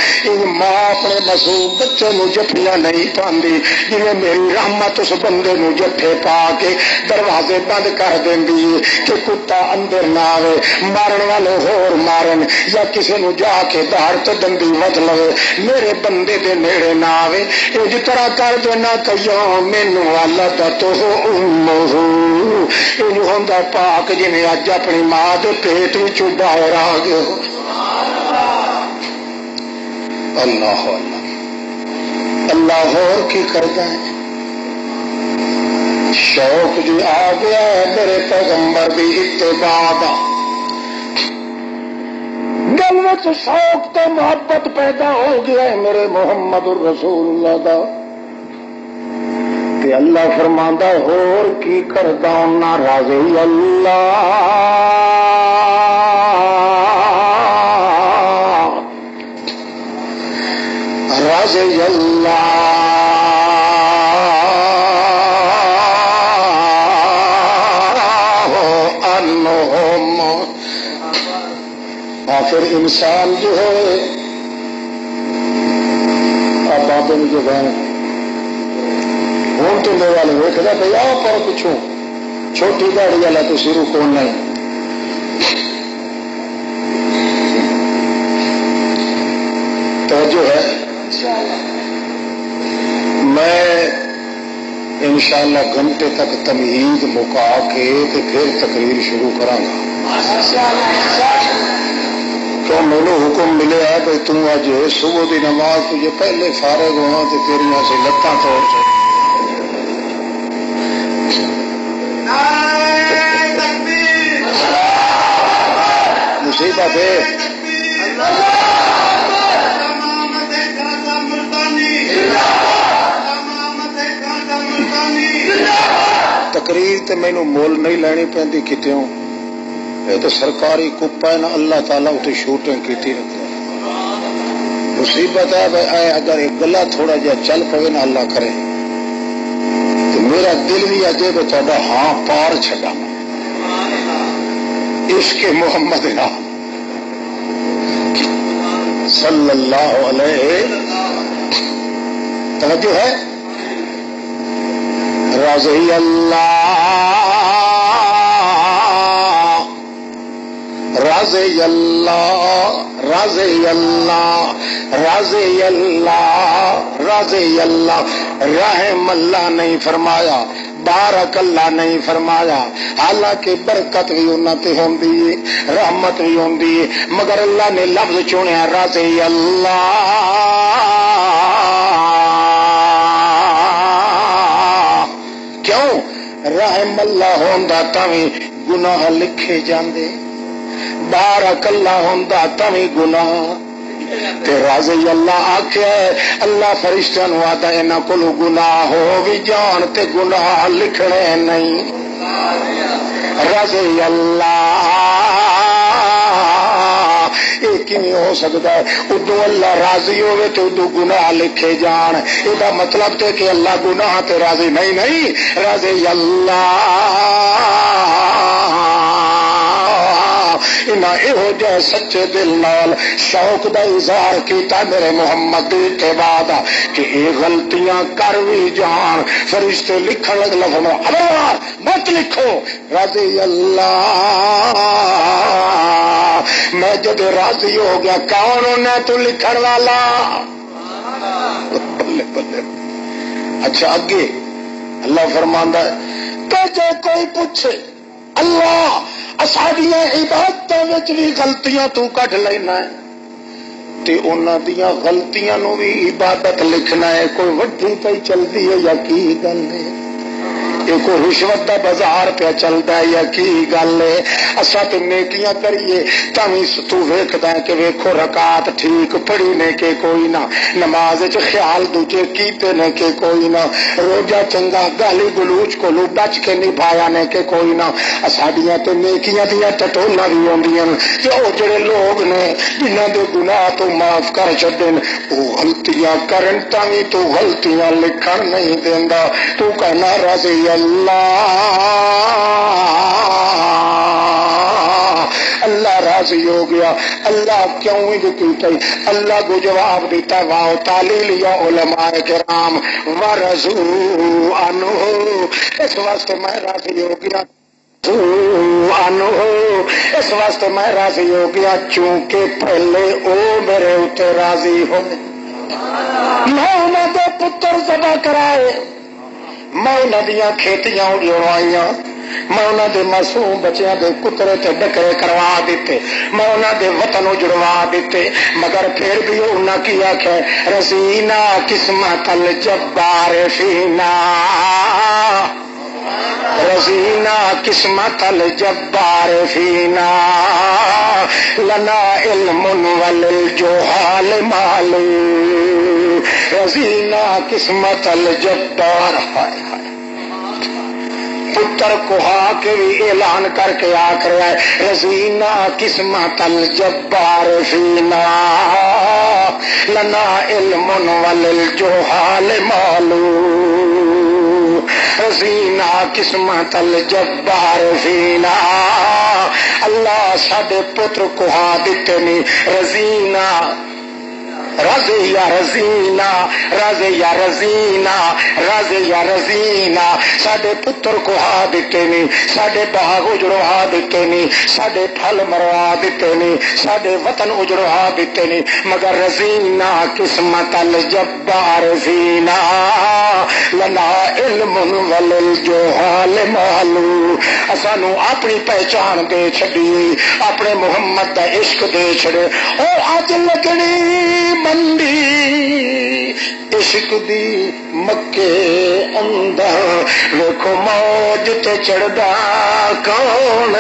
ماں اپنے معصوم بچے نو جفیاں نہیں پاندی جویں میری رحمت اس بندے نو جفے پا کے دروازے بند کر دیندی ہے کہ کتا اندر نہ آوے مارن والے ہور مارن یا کسی نو جا کے دھار تے ڈنڈی وڈ لوے میرے بندے دے نیڑے نہ آوے اج طرح کر دینا کیوں مینوں ولدت امہ ان ہوندا پاک جویں اج اپنی ماں دے پیٹ وچوں باہر آ گیا اللہ اللہ اللہ اور کی کردا ہے شوق جو آ گیا ہے میرے پیغمبر دی اتباع دا دل وچ شوق تے محبت پیدا ہو گیا ہے میرے محمد الرسول اللہ دا تے اللہ فرماندا ہور کی کردا نہ راضی اللہ راضی اللہ پھر انسان جو ہے آپ باتیں جو گئے ہوں تو میرے والے ویکھدا پہ آ پر پچھوں چھوٹی گاڑی والا تو شروع کون نہیں توجہ ہے میں انشاءاللہ گھنٹے تک تمہید مکا کے پھر تقریر شروع کراں گا تو مینو حکم ملے ہے بھائی تم اج صبح کی نماز تجھے پہلے فارغ ہونا تو تیریاں سے لتاں توڑ چ مصیبت ہے تقریر تے مینو مول نہیں لینی پیندی کتوں یہ تو سرکاری کپا ہے نا اللہ تعالیٰ اتنے شوٹنگ کی رکھتا مصیبت ہے بھائی اگر ایک گلا تھوڑا جہا چل پوے نا اللہ کرے میرا دل بھی اجے تو تا ہاں پار چھڈا عشق محمد صلی اللہ علیہ توجہ ہے رضی اللہ رضی اللہ رضی اللہ رضی اللہ رضی اللہ رحم اللہ نہیں فرمایا بارک اللہ نہیں فرمایا حالانکہ برکت بھی انہاں تے ہوندی ہے رحمت بھی ہوندی ہے مگر اللہ نے لفظ چنیا رضی اللہ کیوں رحم اللہ ہوندا تاویں گناہ لکھے جاندے بارک اللہ ہوندا تاویں گناہ تے رضی اللہ آکھیا ہے اللہ فرشتیاں نو آدا انہاں کولوں گناہ ہو بھی جان تے گناہ لکھنے نہیں رضی اللہ یہ کیویں ہو سکتا ہے ادو اللہ راضی ہوئے تو ادو گناہ لکھے جان یہ مطلب تے کہ اللہ گناہ تے راضی نہیں نہیں رضی اللہ انہاں یہو جہ سچے دل نال شوق دا اظہار کیتا میرے محمد کے بعد کہ یہ غلطیاں کر بھی جان فرشتے لکھن لگ لفظ خبردار مت لکھو رضی اللہ میں جب راضی ہو گیا کون ہونا تو لکھن والا بلے بلے اچھا اگے اللہ فرماندا ہے کہ جو کوئی پوچھے اللہ اساڈیاں عبادتاں وچ بھی غلطیاں تو کڈ لینا ہے تے انہاں دیاں غلطیاں نو بھی عبادت لکھنا ہے کوئی وڈی پئی چلدی ہے یا کی گل ہے یہ کوئی رشوت دا بازار پہ چلتا ہے یا کی گل ہے اساں تے نیکیاں کریے تاویں تو ویکھدا ہے کہ ویکھو رکعت ٹھیک پڑھی نے کہ کوئی نہ نماز وچ خیال دوجے کیتے نے کہ کوئی نہ روزہ چنگا گالی گلوچ کو بچ کے نبھایا نے کہ کوئی نہ ساڈیاں تے نیکیاں دیاں ٹٹولاں بھی ہوندیاں تے او جڑے لوگ نے جنہاں دے گناہ تو معاف کر چھڈن او غلطیاں کرن تاویں تو غلطیاں لکھن نہیں دیندا تو کہنا رضی اللہ راضی ہو گیا اللہ کیوں کیتا اللہ کو جواب دیتا واو تعلیل یا علماء کرام ورضوا عنہ اس واسطے میں راضی ہو گیا اس واسطے میں راضی ہو گیا چونکہ پہلے او میرے اوتے راضی ہوئے میں انہاں دے پتر ذبح کرائے میں انہاں دیاں کھیتیاں اڑوائیاں میں انہاں دے معصوم بچیاں دے کترے تے ڈکرے کروا دیتے میں انہاں دے وطن اجڑوا دیتے مگر پھر بھی انہاں کی آکھے رسینا قسمت الجبار فینا رسینا قسمت الجبار فینا لنا علم وللجہال مال رسینا قسمت الجبار پتر کوہا کے بھی اعلان کر کے آکھ رہا ہے رضینا قسمت الجبار فینا لنا علم وللجہال معلوم رضینا قسمت الجبار فینا اللہ ساڈے پتر کوہا دیتے نہیں رضینا رضی یا رضینا رضی یا رضینا رضی یا رضینا ساڈے پتر کوہا دیتے نہیں ساڈے باغ اجڑوا دیتے نہیں ساڈے پھل مروا دیتے نہیں ساڈے وطن اجڑوا دیتے نہیں مگر رضینا قسمت الجبار فینا لنا علم وللجہال معلوم اسانو اپنی پہچان دے چھڈی اپنے محمد دا عشق دے چھڑے او اج لگنی منڈی عشق دی مکے اندر ویکھو موج تے چڑھدا کون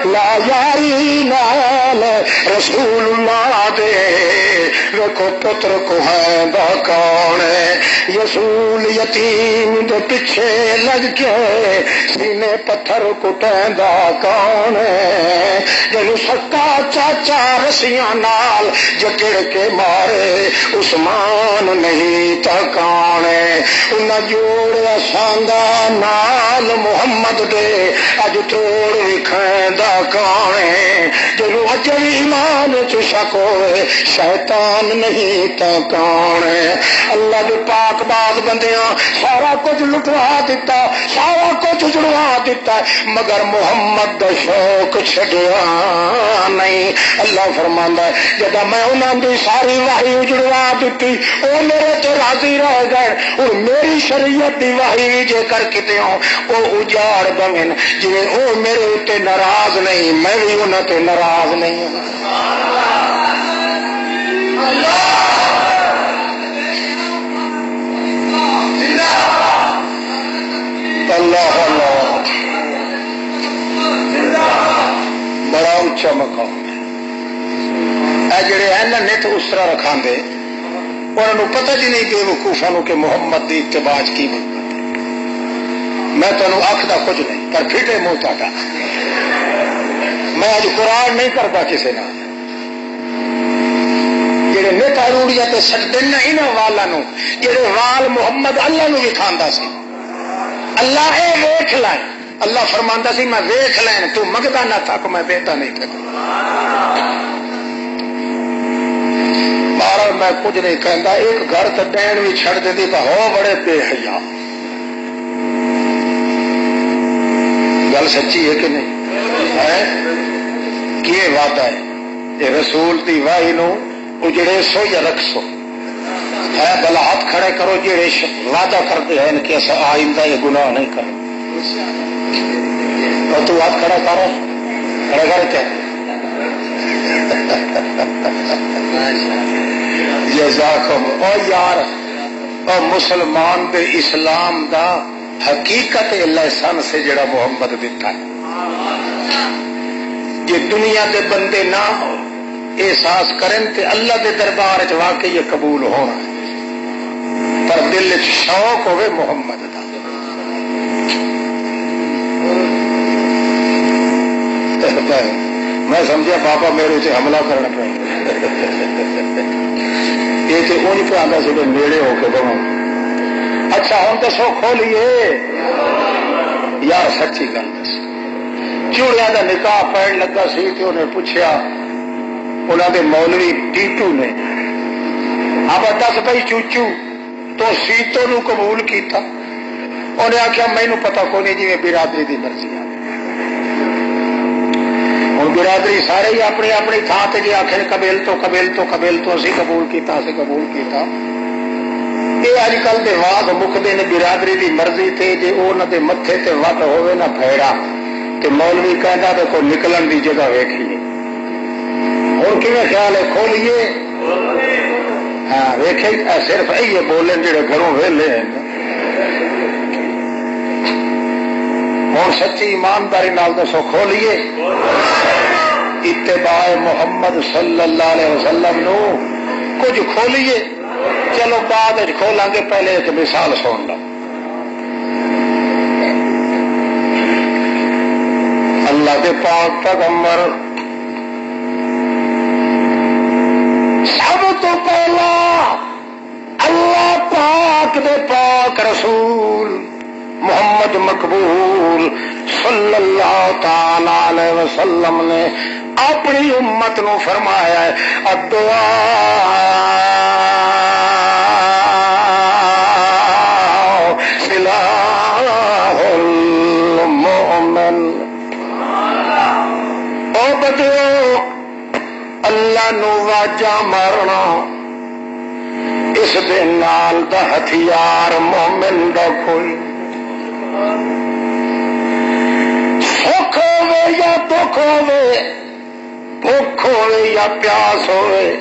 لا یاری نال رسول اللہ دے کو پتر کو ہے دا کون ہے یسول یتیم دے پیچھے لگ کے سینے پتھر کٹیندا کون ہے جنوں سکا چاچا رسیاں نال جکڑ کے مارے عثمان نہیں تا کون ہے انہاں جوڑیا ساندا نال محمد دے اج توڑ وکھیندا کون ہے جنوں اج ایمان چ شک ہوئے شیطان نہیں تا کون ہے اللہ دے پاک باز بندیاں سارا کچھ لٹوا دیتا سارا کچھ جڑوا دیتا مگر محمد دا شوق چھڈیا نہیں اللہ فرماندا ہے جدا میں انہاں دی ساری وحی اجڑوا دیتی او میرے تے راضی رہ گئے اور میری شریعت دی وحی جے کر کتے ہوں او اجاڑ بمن جے او میرے تے ناراض نہیں میں بھی انہاں تے ناراض نہیں ہوں اللہ اللہ بڑا اچا مقام ہے اے جڑے ہیں نا نت اس طرح رکھاندے انہوں پتہ جی نہیں بے وقوفاں نو کہ محمد دی اتباع کی مدت میں تمہیں آخدا کچھ نہیں پر پھٹے منہ تاٹا میں اج قرآن نہیں کرتا کسی نال جڑے نت اروڑیاں تے سجدے نا انہاں والاں نو جڑے وال محمد اللہ نو وکھاندا سی اللہ اے ویکھ لائیں اللہ فرماندا سی میں ویکھ لین تو منگدا نہ تھک میں دیتا نہیں تھک مارا میں کچھ نہیں کہندا ایک گھر تے ڈین بھی چھڑ دیندی تو ہو بڑے بے حیا گل سچی ہے کہ نہیں ہے کی وعدہ ہے یہ رسول دی واہی نو اجڑے سو یا رکھ سو ہے بلا ہاتھ کھڑے کرو جڑے وعدہ کرتے ہیں کہ آئندہ یہ گناہ نہیں کریں اور تو ہاتھ کھڑا کرو کھڑے کر کے جزاکم او یار او مسلمان دے اسلام دا حقیقت لسان سے جڑا محمد دیتا ہے یہ دنیا دے بندے نہ احساس کریں تے اللہ دے دربار چ واقعی یہ قبول ہونا پر دل چ شوق ہوئے محمد دا میں سمجھا بابا میرے سے حملہ کرنا پڑے یہ تو ان پہ آتا سیدھے نیڑے ہو کے بہو اچھا ہوں تو سو کھولیے یار سچی گل دس چوڑیا کا نکاح پڑھن لگا سی کہ انہیں پوچھا انہوں نے مولوی ٹیٹو نے اب دس بھائی چوچو تو سیتوں نو قبول کیتا انہیں آخیا مینو پتا کو نہیں جی برادری دی مرضی آ ہوں برادری سارے ہی اپنی اپنی تھان سے جی آخر قبیل تو اسی قبول کیتا یہ اج کل کے واگ مکتے نے برادری دی مرضی تے جی انہوں دے متھے تے ود ہوئے نہ پھیڑا تو مولوی کہنا دیکھو نکلن دی جگہ ویکھیے اور کیوں خیال ہے کھولیے ہاں ویکھے صرف یہ بولیں جڑے گھروں ویلے ہیں ہوں سچی ایمانداری نال دسو کھولیے اتباع محمد صلی اللہ علیہ وسلم نو کچھ کھولیے چلو بعد کھولاں گے پہلے ایک مثال سن لو اللہ دے پاک پیغمبر سب تو پہلا اللہ پاک دے پاک رسول محمد مقبول صلی اللہ تعالی علیہ وسلم نے اپنی امت نو فرمایا ہے الدعاء سلاح المؤمن او بدو اللہ نو واجا مارنا اس دے نال دا ہتھیار مومن دا کوئی سکھ ہوے یا دکھ ہوے بھوک ہوے یا پیاس ہوے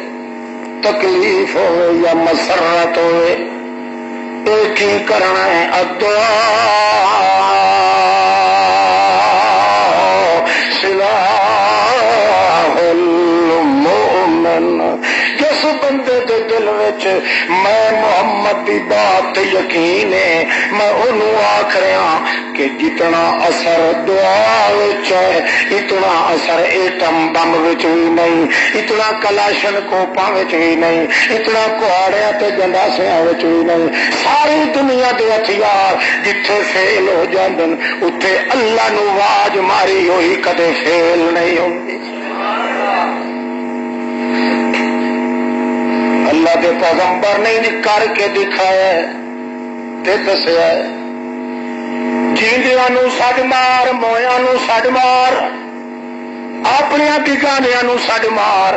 تکلیف ہوے یا مسرت ہوے ایک ہی کرنا ہے الدعاء سلاح المؤمن جس بندے دے میں محمد دی بات یقین ہے، میں انہوں آکھ رہا کہ جتنا اثر دعا وچ ہے اتنا اثر ایٹم بم وچ بھی نہیں، اتنا کلاشن کوپاں وچ بھی نہیں، اتنا کہاڑیاں تے گنڈاسیاں وچ بھی نہیں۔ ساری دنیا دے ہتھیار جتھے فیل ہو جاندن اتھے اللہ نو آواز ماری ہوئی کدے فیل نہیں ہوندی۔ اللہ دے پیغمبر نے کر کے دکھایا تے دسیا جیندیاں نو سڈ مار، مویاں نو سڈ مار، اپنی ٹھکانیاں نو سڈ مار،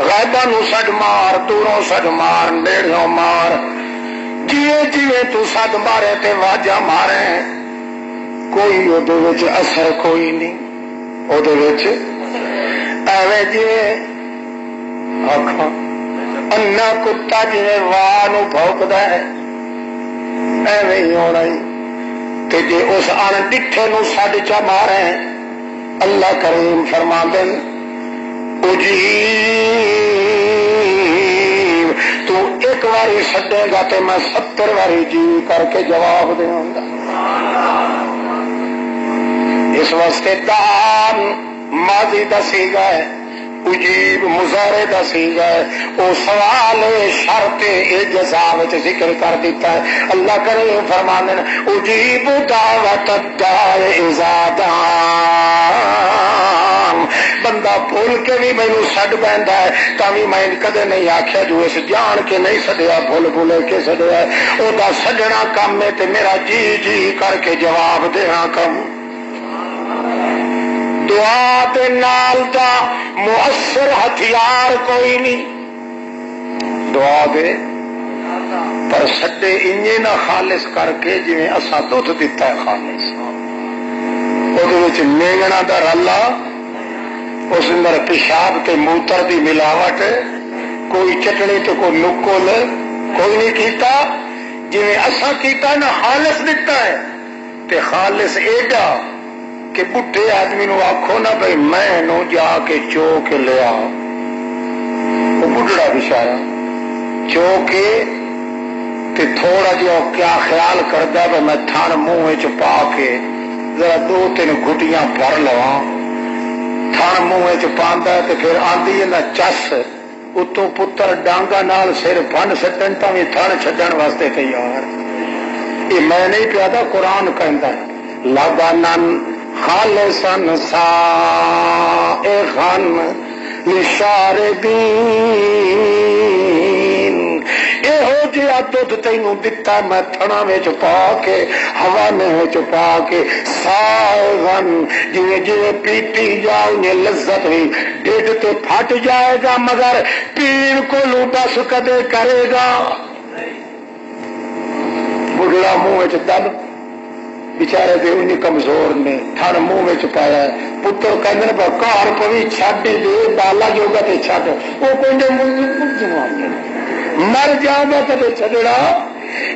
غائباں نو سڈ مار، دوروں سڈ مار، نیڑیوں مار، جیویں جیویں تو سڈ مارے تے واجا مارے، کوئی وہ اثر کوئی نہیں، وہ ایویں جیویں آخا انا کتا جیویں واہ نو بھوکدا ہے ایویں ہی ہونا ہی۔ تے جے اس ان ڈٹھے نو سڈ چا مارے، اللہ کریم فرما دین اجیب، تو ایک واری سدے گا تے میں 70 واری جی کر کے جواب دوں گا۔ اس واسطے دان ماضی دسی گئے، اجیب مظاہرے دسی گئے، وہ سوال شرط جزا وچ ذکر کر دیتا ہے۔ اللہ کرے فرمانے اجیب دعوت الداع اذا دعان، بندہ بھول کے بھی مینوں سڈ پیندا ہے تاوی میں کدے نہیں آخیا جو اس جان کے نہیں سدیا، بھول بھولے کے سدیا، وہ سڈنا کم ہے تے میرا جی جی کر کے جواب دینا کم۔ دعا دے نال دا مؤثر ہتھیار کوئی نہیں، دعا دے پر سڈے انجے نہ خالص کر کے جویں اساں دودھ دیتا ہے خالص، وہ مینگنا دا رلا، اس اندر پیشاب تے موتر دی ملاوٹ، کوئی چٹنی تو کوئی نکل کوئی نہیں کیتا، جویں اساں کیتا نا خالص دیتا ہے، تے خالص ایڈا کہ بڈھے آدمی نو آخو نا بھائی میں نو جا کے چو کے لیا، وہ بڈھڑا بچارا چو کے تے تھوڑا جہا کیا خیال کرتا بھائی میں تھن منہ چ پا کے ذرا 2-3 گھٹیاں بھر لوا، تھن منہ چ پاندا تے پھر آندی ہے نا چس، اتوں پتر ڈانگا نال سر بن سٹن تا بھی تھن چھڈن واسطے تیار۔ یہ میں نہیں پیا تھا، قرآن کہندا ہے لبنن خالصاً سائغاً للشاربین، یہو جہا دودھ تینوں دتا میں تھنا وچ پا کے حوانے وچ پا کے سائغاً، جویں جویں پیتی جاؤ نے لذت ہوئی ڈیڈ تے پھٹ جائے گا مگر پین کو لو بس کدے کرے گا۔ بڑھڑا منہ وچ دب بچارے دے انہیں کمزور نے تھن منہ میں پایا، پتر کہندے نے گھر پوی چھڈ دے بالا جوگا تے چھڈ، وہ کہندے مر جاؤں گا کدے چھڈنا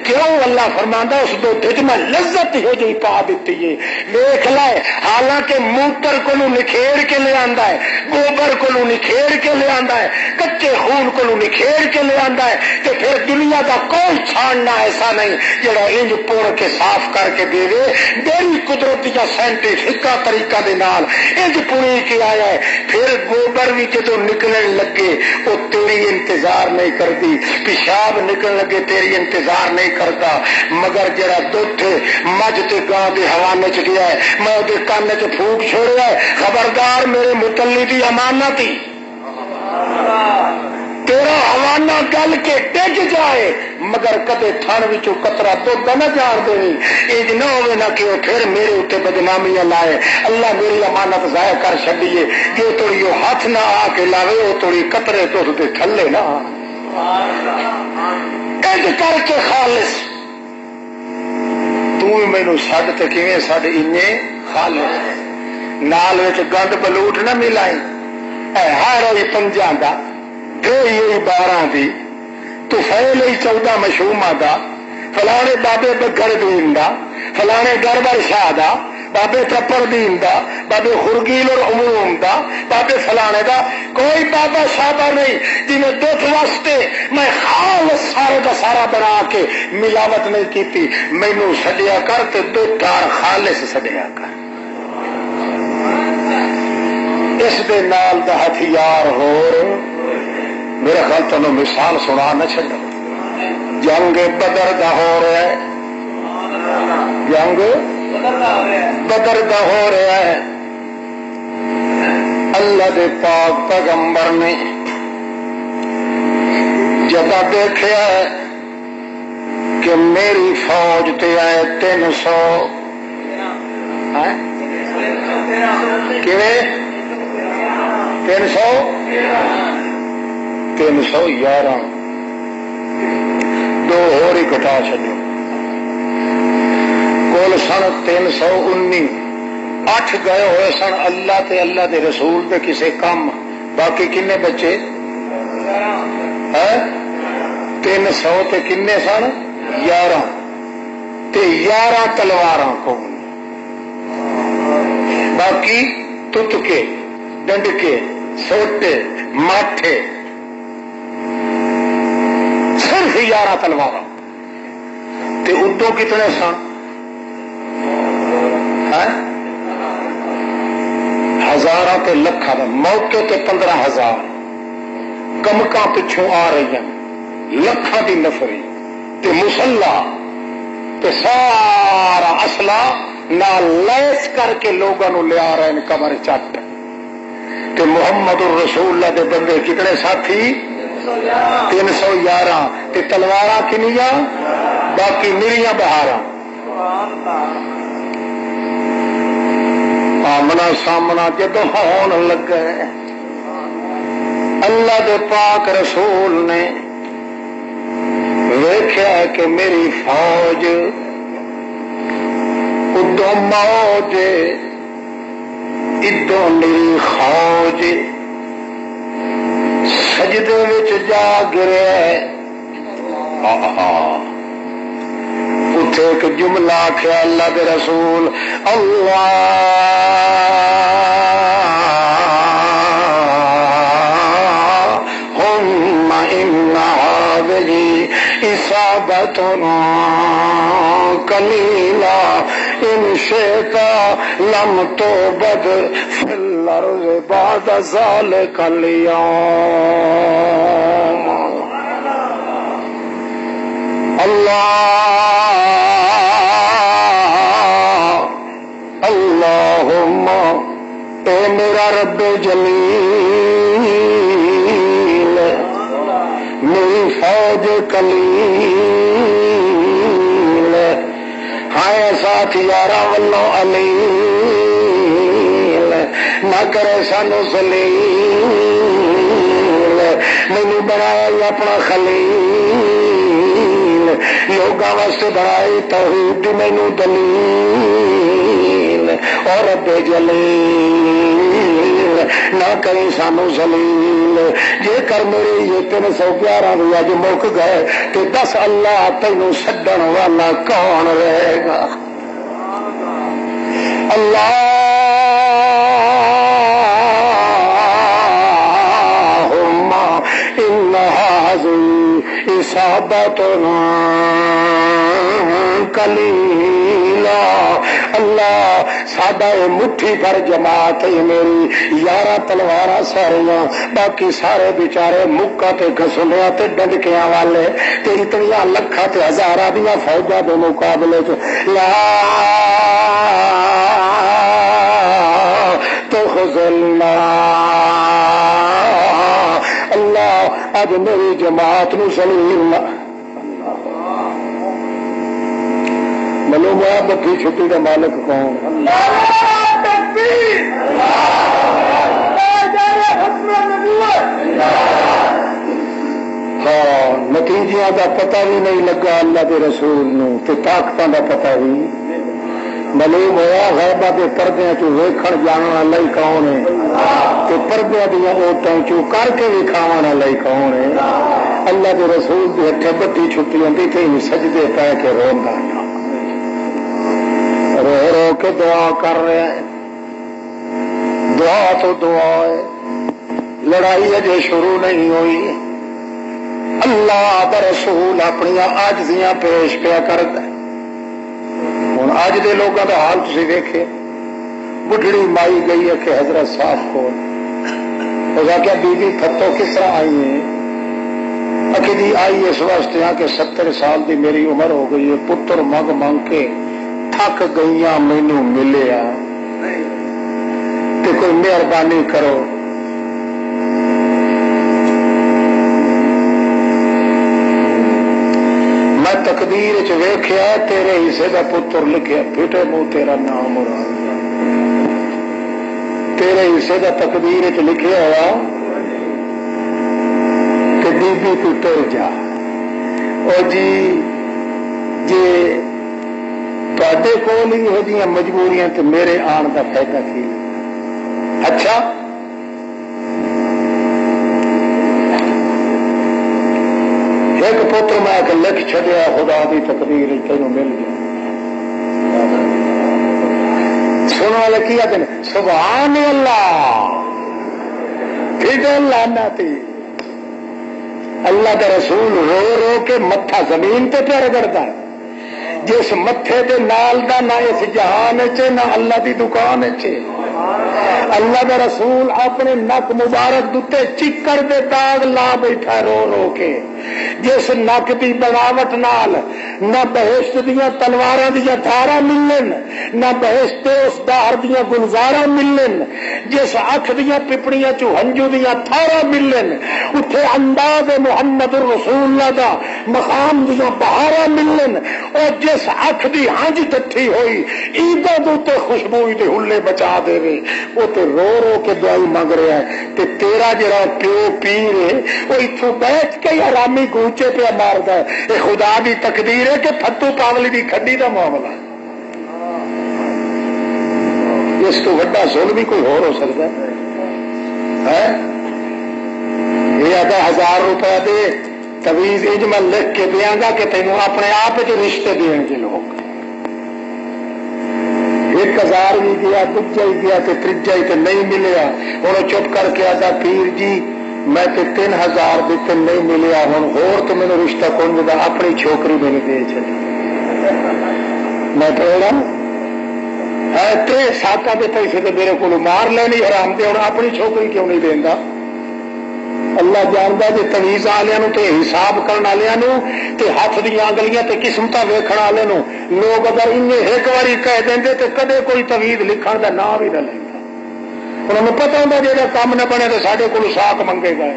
کیوں؟ اللہ فرماندا اس دودھ وچ میں لذت ہو جی پا دیتی ہے، دیکھ لائے حالانکہ موتر کو نکھیڑ کے لے آندا ہے، گوبر کو نکھیڑ کے لے آندا ہے، کچے خون کو نکھیڑ کے لے آندا ہے، تے پھر دنیا کا کوئی چھاننا ایسا نہیں جڑا انج پوڑ کے صاف کر کے دے دے، میری قدرت یا سائنٹیفک طریقہ دے نال انج پوری کے آیا ہے۔ پھر گوبر بھی جدو نکلن لگے وہ تیری انتظار نہیں کرتی، پیشاب نکلن لگے تیری انتظار نہیں کرتا، مگر جڑا دودھ مجھ تے گاں دے حوانے چ گیا ہے میں وہ کان چ پھونک چھوڑیا ہے، خبردار میرے متلی دی امانت ہی تیرا حوالہ گل کے ڈگ جائے مگر کدے تھن وچوں قطرہ دودھ نہ جان دے، انج نہ ہوے نہ کہ وہ پھر میرے اتنے بدنامیاں لائے، اللہ میری امانت ضائع کر چھڈیے، جو تھوڑی وہ ہاتھ نہ آ کے لاوے وہ تھوڑی قطرے دودھ دے تھلے نہ انج کر کے خالص تو مینو سڈ تے کیویں سڈ انجے خالص نال وچ گند بلوٹ نہ ملائی، اے ہر ہوئی 5 دا ہوئی 12 دی تو فیل ہوئی 14 مشوما دا، فلانے بابے بکر دین دا، فلانے گربر شاہ دا، بابے چپڑ دین دا، بابے خرگیل اور عموم دا، بابے فلانے دا، کوئی بابا شابا نہیں جنہیں دکھ واسطے میں خالص سارے کا سارا بنا کے ملاوٹ نہیں کیتی، مینوں سڈیا کر تے دار خالص سڈیا کر، اس دے نال دا ہتھیار ہو میرے خیال تمہیں مثال سنا نہ چڈو، جنگ بدر دا ہو رہا ہے، جنگ بدر دا ہو رہا ہے، اللہ دے پاک پیغمبر نے جدا دیکھا ہے کہ میری فوج تے آئے 300 311 دو اور ہی کٹا چلو کل سن 319 8 گئے ہوئے سن اللہ تے اللہ دے رسول دے کسے کام، باقی کنے بچے 300 تے کنے سن 11 تے 11 تلواراں کو باقی تتکے ڈنڈکے سوٹے ماٹھے صرف 11 تلواراں تے ادو کتنے سن ہزاراں تے لکھاں دا موقع تے 15,000 کمکاں پچھوں آ رہی ہیں لکھاں دی نفری تے مسلح تے سارا اسلحہ نال لیس کر کے لوگوں نو لیا رہے ہیں کمر چٹ تے محمد الرسول اللہ دے بندے کتنے ساتھی 311 تے تلواراں کنیاں باقی میریاں بہاراں آمنا سامنا جدو ہون لگا اللہ دے پاک رسول نے ویکھیا کہ میری فوج ادو موج ادو میری فوج سجدے وچ جا گرے اتے ایک جملہ آخیا اللہ دے رسول اللہم ان هذه اصابۃ قلیلہ ان شئت لم تعبد فی الارض بعد ذلک اليوم اللہم اے میرا رب جلیل میری فوج کلیل ہائے ساتھ یارا ولو علیل نہ کرے سانو ذلیل مینوں بنایا اپنا خلیل لوگاں واسطے بنائی توحید دی مینوں دلیل اور رب جلیل نہ کریں سانو ذلیل جے کر میرے یہ 311 بھی اج مک گئے تو دس اللہ تینوں چھڈن والا کون رہے گا اللہم ان هذه اصابۃ قلیلہ اللہ ساڈا مٹھی پر جماعت ہے میری 11 تلواراں ساریاں باقی سارے بیچارے مکا تے گھسلیاں تے ڈنڈکیاں والے تے اتنیاں لکھاں تے ہزاراں دیاں فوجاں دے مقابلے چ لا تخذلنا اللہ اج میری جماعت نو ذلیل نہ ملو میں بکی چھٹی کا مالک کون ہاں نتیجیاں دا پتہ بھی نہیں لگا اللہ دے رسول نو تے طاقتاں دا پتہ بھی معلوم ہوا غیبہ دے پردیاں چوں ویکھن جانن والا ہی کون ہے تے پردیاں دیاں اوٹاں چوں کر کے وکھاون والا ہی کون ہے اللہ دے رسول دے ہتھے بتی چھٹی ہوندی تے سجدے پے کے روندا رو رو کے دعا کر رہے ہیں. دعا تو دعا ہے، لڑائی اجے شروع نہیں ہوئی. اللہ دا رسول اپنی عاجزیاں پیش پیا کرتا ہے. ہوں اج دے لوگوں کا حال تسی ویکھے. بڈھڑی مائی گئی ہے کہ حضرت صاحب کو اس آخیا بی بی تھتو کس طرح آئی ہیں؟ اکیدی آئی اس واسطے کہ 70 سال دی میری عمر ہو گئی ہے، پتر منگ منگ کے تھک گئیاں، مینوں ملیا تے کوئی مہربانی کرو. میں تقدیر چ ویکھیا تیرے حصے دا پتر لکھیا، پھٹے منہ تیرا نام مراد، تیرے حصے دا تقدیر چ لکھیا ہوا کہ بی بی تو ٹر جا. اور جی تے کول ہی ہو جی مجبوریاں تو میرے آن دا فائدہ کی. اچھا ایک پتر میں کہ لکھ چھڈیا، خدا دی تقدیر تینوں مل گیا. سنو والے کی آتے ہیں سبحان اللہ. ٹھیک ہے لعنتی. اللہ کا رسول رو رو کے متھا زمین تے پہ رگڑتا ہے. جس متھے دے نال دا نہ اس جہان چ نہ اللہ دی دکان چ. اللہ دا رسول اپنے نک مبارک دتے چکر دے داغ لا بیٹھا رو رو کے. جس نک دی بناوٹ نال نہ بہشت دیاں تلواراں دیاں دھاراں ملن، نہ بہشت اس دار دیاں گلزاراں ملن. جس اکھ دیاں پپڑیاں چ ہنجو دیاں تھاراں ملن، اتھے انداز محمد رسول اللہ دا مقام دیاں بہاراں ملن. اور جس اکھ دی ہنج تٹھی ہوئی عیداں دے تے خوشبو دے ہلے بچا دے وے، وہ تے رو رو کے دعائی مانگ رہا ہے. تے تیرا جڑا پیو پیر ہے وہ اتوں بیٹھ کے حرامی گوچے پہ ماردا ہے. یہ خدا دی تقدیر ہے کہ پھتو پاگلی دی کھڈی دا معاملہ ہے. اس تو بڑا ظلم بھی کوئی اور ہو سکتا ہے؟ یہ آدھا 1000 روپے دے تویز انج میں لکھ کے دیا گا کہ تینوں اپنے آپ جو رشتے دیں گے لوگ. 1000 بھی گیا، دوجا ہی گیا، تیجا ہی نہیں ملیا. ہوں چپ کر کے آدھا پیر جی میں 3000 دیتے نہیں ملیا، ہوں ہور تو میرے رشتہ کون ملا، اپنی چھوکری میرے دے چلی. میں کہنا ہے 3 ساکا کے پیسے تو میرے کو مار لینی حرام دے، ہوں اپنی چھوکری کیوں نہیں دینا؟ اللہ جانتا جی تویز والوں تے حساب کرنے والوں تے ہاتھ دیا انگلیاں تے قسمت ویکھن والوں لوگ اگر انہیں ایک باری کہہ دیں تو کدے کوئی تویز لکھن کا نام بھی نہ لینا. انہوں نے پتا ہوتا جا کام نہ بنے تو سارے کو ساک منگے گا.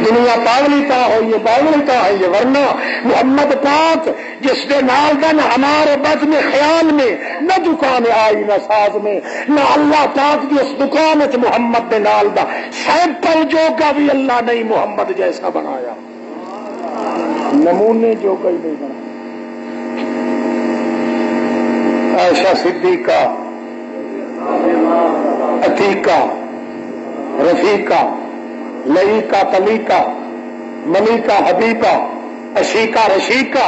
دنیا پاگلی تا ہوئی ہے، پاگلی تا ہے. ورنہ محمد پاک جس کے نال دا نہ ہمارے بد میں خیال میں نہ دکان آئی نہ ساز میں، نہ اللہ پاک کی اس دکان چ محمد دے نال دا سیمپل جو کا بھی اللہ نہیں محمد جیسا بنایا، نمونے جو کا ہی نہیں بنایا. عائشہ صدیقہ، عتیقہ، رفیقہ، لئیکا تلیکا، ملیکا حبیبہ، اشیکا رشیکا،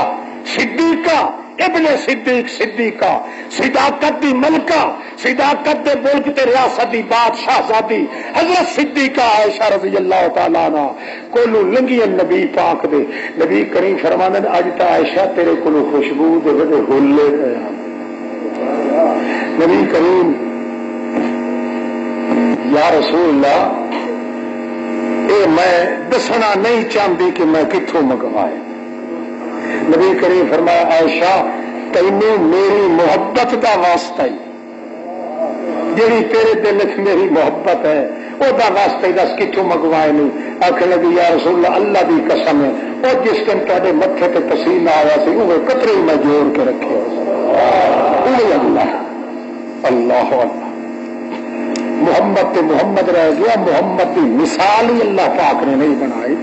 صدیقہ ابن صدیق، صدیقہ صداقت دی ملکہ، صداقت دے ملک تے ریاست دی بادشاہ زادی حضرت صدیقہ عائشہ رضی اللہ تعالی عنہ کولو لنگی نبی پاک دے. نبی کریم فرماندے نے اج تا عائشہ تیرے کولو خوشبو دے وڈے ہولے گئے. نبی کریم یا رسول اللہ اے میں دسنا نہیں چاہتی کہ میں کتوں منگوائے. نبی کریم فرمایا عائشہ تینوں میری محبت دا واسطہ ہی، جیڑی تیرے دل چ میری محبت ہے وہ دا واسطہ ہی دس کتوں منگوائے نہیں. آخر لگی یا رسول اللہ اللہ دی قسم ہے اور جس دن تے متھے تے پسینہ آیا سی وہ قطرے میں جوڑ کے رکھے. اللہ اللہ اللہ محمد تے محمد رہ گیا. محمد کی مثال ہی اللہ پاک نے نہیں بنائی.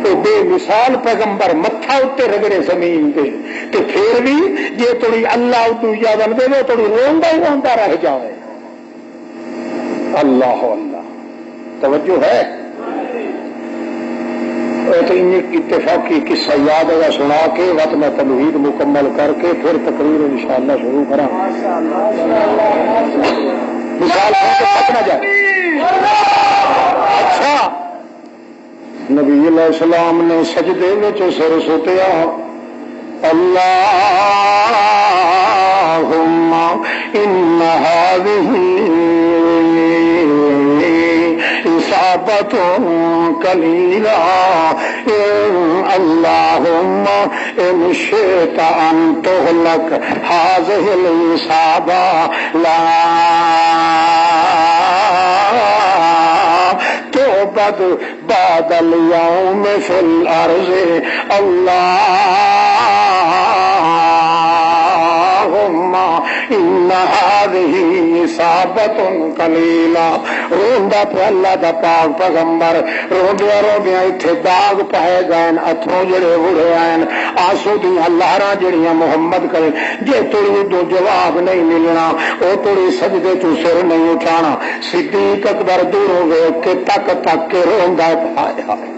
تو بے مثال پیغمبر متھا اتنے رگڑے زمین دے تو پھر بھی جی تھوڑی اللہ ادو اجازت دے وہ تھوڑی روندا ہی روندا رہ جائے. اللہ اللہ توجہ ہے. تو اتفاقی قصہ یاد ہے سنا کے وقت میں تمہید مکمل کر کے پھر تقریر انشاءاللہ شروع کرا. مثال نہ جائے. اچھا نبی علیہ السلام نے سجدے میں سر سٹیا اللہم ان هذه اصابۃ قلیلہ اللہم ان شئت ان تہلک هذه الاصابہ لا تعبد بعد اليوم في الارض اللہم ان هذه اصابۃ قلیلہ. روندا پہ اللہ دا پاک پیغمبر روندیا روندیا اتنے داغ پائے گئے اتھوں جڑے اڑے آئے آنسو دیاں لہراں جڑیاں محمد کرے جے تڑی دو جواب نہیں ملنا او تڑی سجدے تو سر نہیں اٹھانا. صدیق اکبر دوروں ویکھ کے تک تک کے روندا پائے ہائے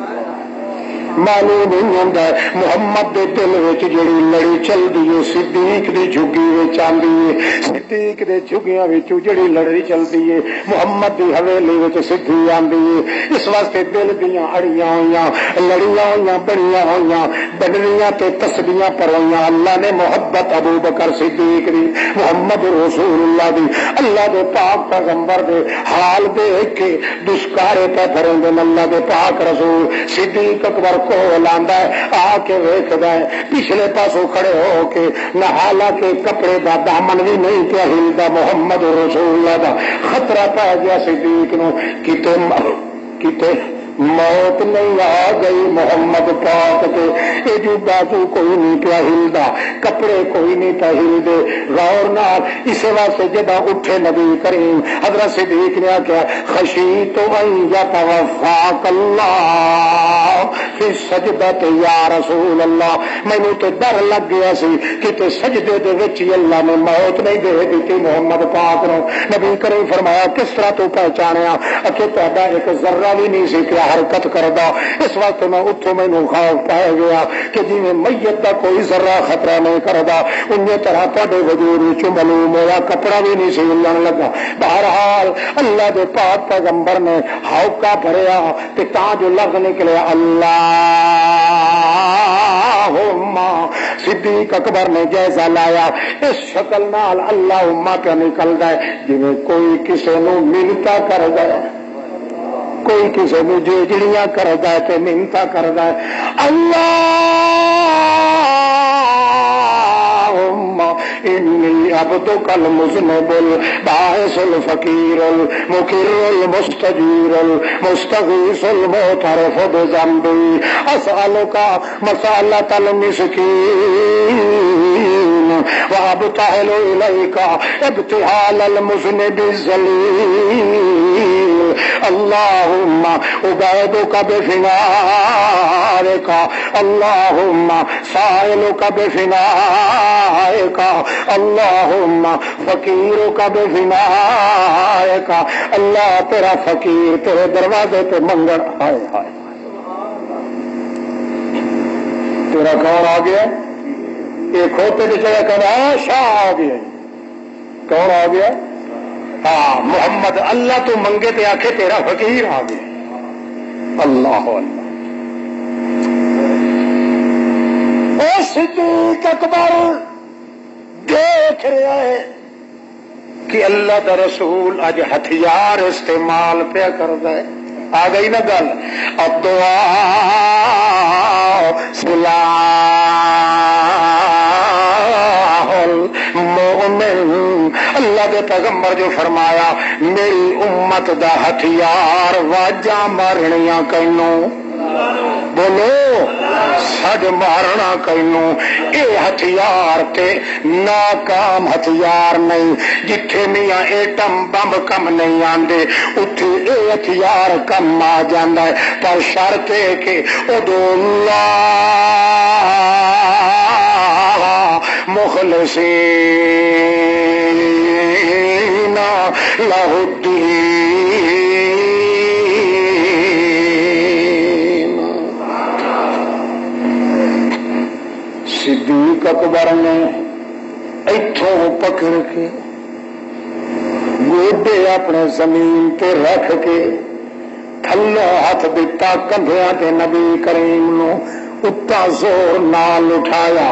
معلوم نہیں ہوتا محمد دے دل وچ جڑی لڑی چل دی ہے صدیق دی جھگی وچ آندی ہے. صدیق دے جھگیاں وچ جڑی لڑی چلدی ہے محمد دی حویلی وچ سدھی آندی ہے. اس واسطے دل دیاں اڑیاں ہویاں لڑیاں ہویاں بنیاں ہویاں بنیاں تے تسبیحاں پڑھیاں. اللہ نے محبت ابو بکر صدیق دی محمد رسول اللہ دی اللہ دے پاک پیغمبر دے حال دیکھ کے دشکارے پہ بھریں دے اللہ دے پاک رسول صدیق اکبر کو لاندا ہے آ کے ویکھدا ہے پچھلے پاسوں کھڑے ہو کے نہ حالانکہ کپڑے دا دامن بھی نہیں پیا ہلدا محمد رسول اللہ دا خطرہ پہ گیا صدیق نو کتے موت نہیں آ گئی محمد پاک تے اے جو بازو کوئی نہیں پیا ہلدا کپڑے کوئی نہیں پیا ہلدے. غور نال اس واسطے جدا اٹھے نبی کریم حضرت صدیق نے آخیا خشیت ان یتوفاک اللہ فی سجدۃ یا رسول اللہ. مینوں تو ڈر لگ گیا سی کہ سجدے دے وچ اللہ نے موت نہیں دے دیتی محمد پاک نو. نبی کریم فرمایا کس طرح تو پہچانیا کہ تہاڈا ایک ذرہ بھی نہیں سی کہ حرکت کردا. اس وقت میں اتوں مینوں خوف پہ گیا کہ جی میت کا کوئی ذرہ خطرہ نہیں کردا انہی طرح تہاڈے وجود وچ معلوم ہوا کپڑا بھی نہیں سی ہلن لگا. بہرحال اللہ دے پاک پیغمبر نے ہاؤکا بھریا تے تاں جو لفظ نکلے اللہم. صدیق اکبر نے جیسا لایا اس شکل نال اللہم پہ نکلدا ہے جی کوئی کسے نو منتا کردا ہے کوئی کسی نے جڑیاں کردا ہے تے منتا کردا ہے. اللہم انی عبدک المذنب البائس الفقیر المقر المستجیر المستغیث المعترف بذنبی اسألک مسألۃ المسکین وابتہل الیک ابتہال المذنب الذلیل. اللہم عبیدک بفنائک اللہم سائلک بفنائک اللہم فقیرک بفنائک. اللہ تیرا فقیر تیرے دروازے پہ منگن ہائے ہائے تیرا کون آ گیا ایک ہوتے بچارے کہنا شاہ آ گیا. کون آ گیا؟ ہاں محمد. اللہ تو منگے تے آکھے تیرا فقیر آ گیا. اللہ اللہ. اے صدیق اکبر دیکھ رہا ہے کہ اللہ دا رسول اج ہتھیار استعمال پیا کردا ہے. آ گئی نا گل. الدعاء سلاح المؤمن. اللہ دے پیغمبر جو فرمایا میری امت دا ہتھیار واجاں مارنیاں کینوں بولو سج مارنا کینوں. اے ہتھیار تے ناکام ہتھیار نہیں. جتھے میاں ایٹم بم کم نہیں آندے اتھے اے ہتھیار کم آ جاندا ہے. پر شرط ہے کہ ادعو اللہ مخلصین لہ الدین. صدیق اکبر نے اتوں پکڑ کے گوڈے اپنے زمین تے رکھ کے تھلوں ہاتھ دتا کندھیاں تے نبی کریم نو اتا زور نال اٹھایا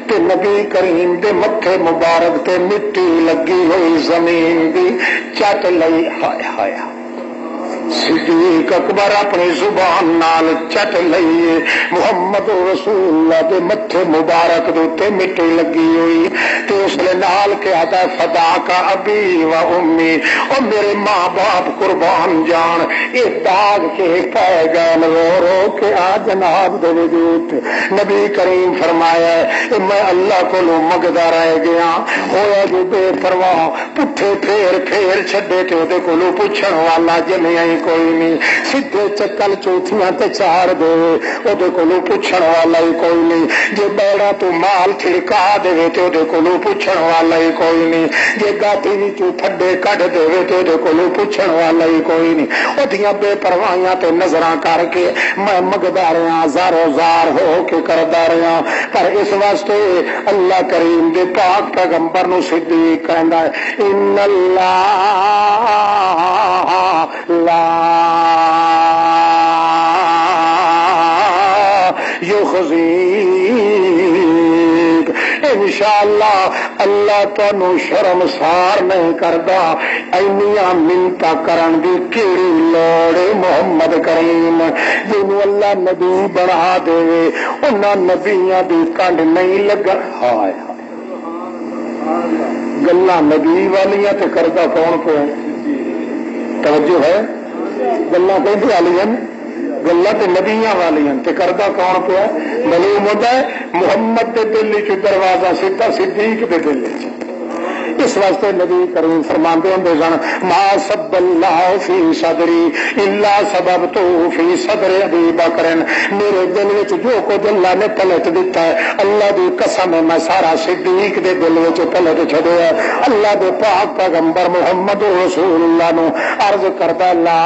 تے نبی کریم دے متھے مبارک تے مٹی لگی ہوئی زمین دی چٹ لئی. ہائے ہائے صدیق اکبر اپنی زبان نال چٹ لئیے محمد رسول اللہ دے متھے مبارک دے مٹی لگی ہوئی تے اس نے نال کہا تھا فدا کا ابی و امی، او میرے ماں باپ قربان جان اے داغ کے پائے گئے رو رو کے آ جناب دے وجود. نبی کریم فرمایا میں اللہ کو مگدا رہ گیا ہویا جو بے پرواہ پٹھے پھیر پھیر چھڈے تے او دے کولوں پوچھن والا جنے کوئی نہیں، سیدھے چکل چوتھیاں تے چار دے او دے کولوں پوچھن والا ہی کوئی نہیں، جے بیڑا تو مال تھڑکا دے تے او دے کولوں پوچھن والا ہی کوئی نہیں، جے گاٹی وچوں تھڈے کڈ دے تے او دے کولوں پوچھن والا ہی کوئی نہیں. اودیاں بے پرواہیاں تے نظراں کر کے میں مگدا رہا زارو زار ہو کے کردا رہا، پر اس واسطے اللہ کریم دے پاک پیغمبر نو صدیق کہندا ہے ان اللہ لا یخزیک، انشاءاللہ اللہ تانوں شرمسار نہیں کردا. اینیاں منتا کرن دی کیڑی لوڑ محمد کریم جنوں اللہ نبی بنا دے انہاں نبیاں دی کنڈ نہیں لگا. ہائے گلاں نبی والیاں تے کردا کون پیا؟ توجہ ہے گلاں کہندے والیاں گلاں تے نبیاں والیاں تے کردا کون پیا؟ معلوم ہوتا ہے محمد دے دل وچ دروازہ سیدھا صدیق دے دل وچ. اس واسطے نبی کریم فرماندے ہوندے سن ما سب اللہ فی صدری الا سببت فی صدر ابی بکر، میرے دل وچ جو کچھ اللہ نے پلٹ دیتا ہے اللہ دی قسم میں سارا صدیق دے دل وچ پلٹ چھڈیا. اللہ دے پاک پیغمبر محمد رسول اللہ نو عرض کردا لا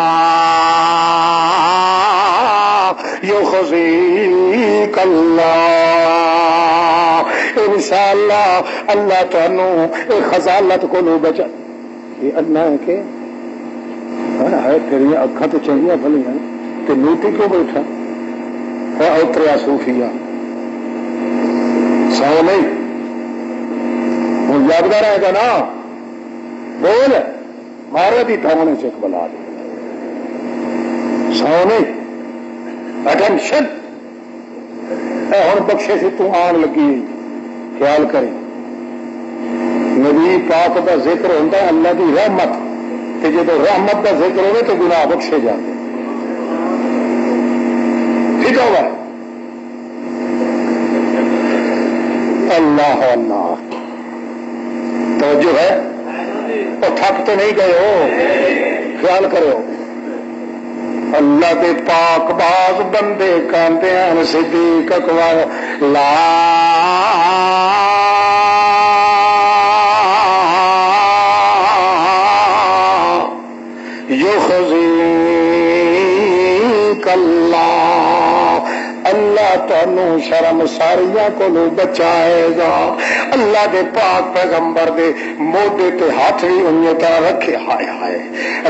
یخزیک اللہ، انشاءاللہ اللہ تانوں ایک خزالت کو لو بچا. یہ اللہ ہے کہ ہے تیری اکھاں تو چنگیاں بھلیاں تے لوٹی کیوں بیٹھا ہے اتریا صوفیہ سو نہیں ہوں جاگدا رہے گا نا بول مارے دی تھاونے چک بلا دے سو نہیں اٹینشن ہوں بخشے سے تو آن لگی خیال کریں. نبی پاک دا ذکر ہوتا ہے اللہ کی رحمت تے جب رحمت دا ذکر ہوئے تو گناہ بخشے جاتے. ٹھیک ہوگا اللہ اللہ توجہ ہے اور تھک تو نہیں گئے ہو خیال کرو. اللہ دے پاک باز بندے کہندے ہیں صدیق اکبر لا یخزیک اللہ، اللہ تانوں شرم ساریاں کو بچائے گا. اللہ دے پاک پیغمبر دے موڈے تے ہاتھ بھی انہیں طرح رکھے ہائے ہائے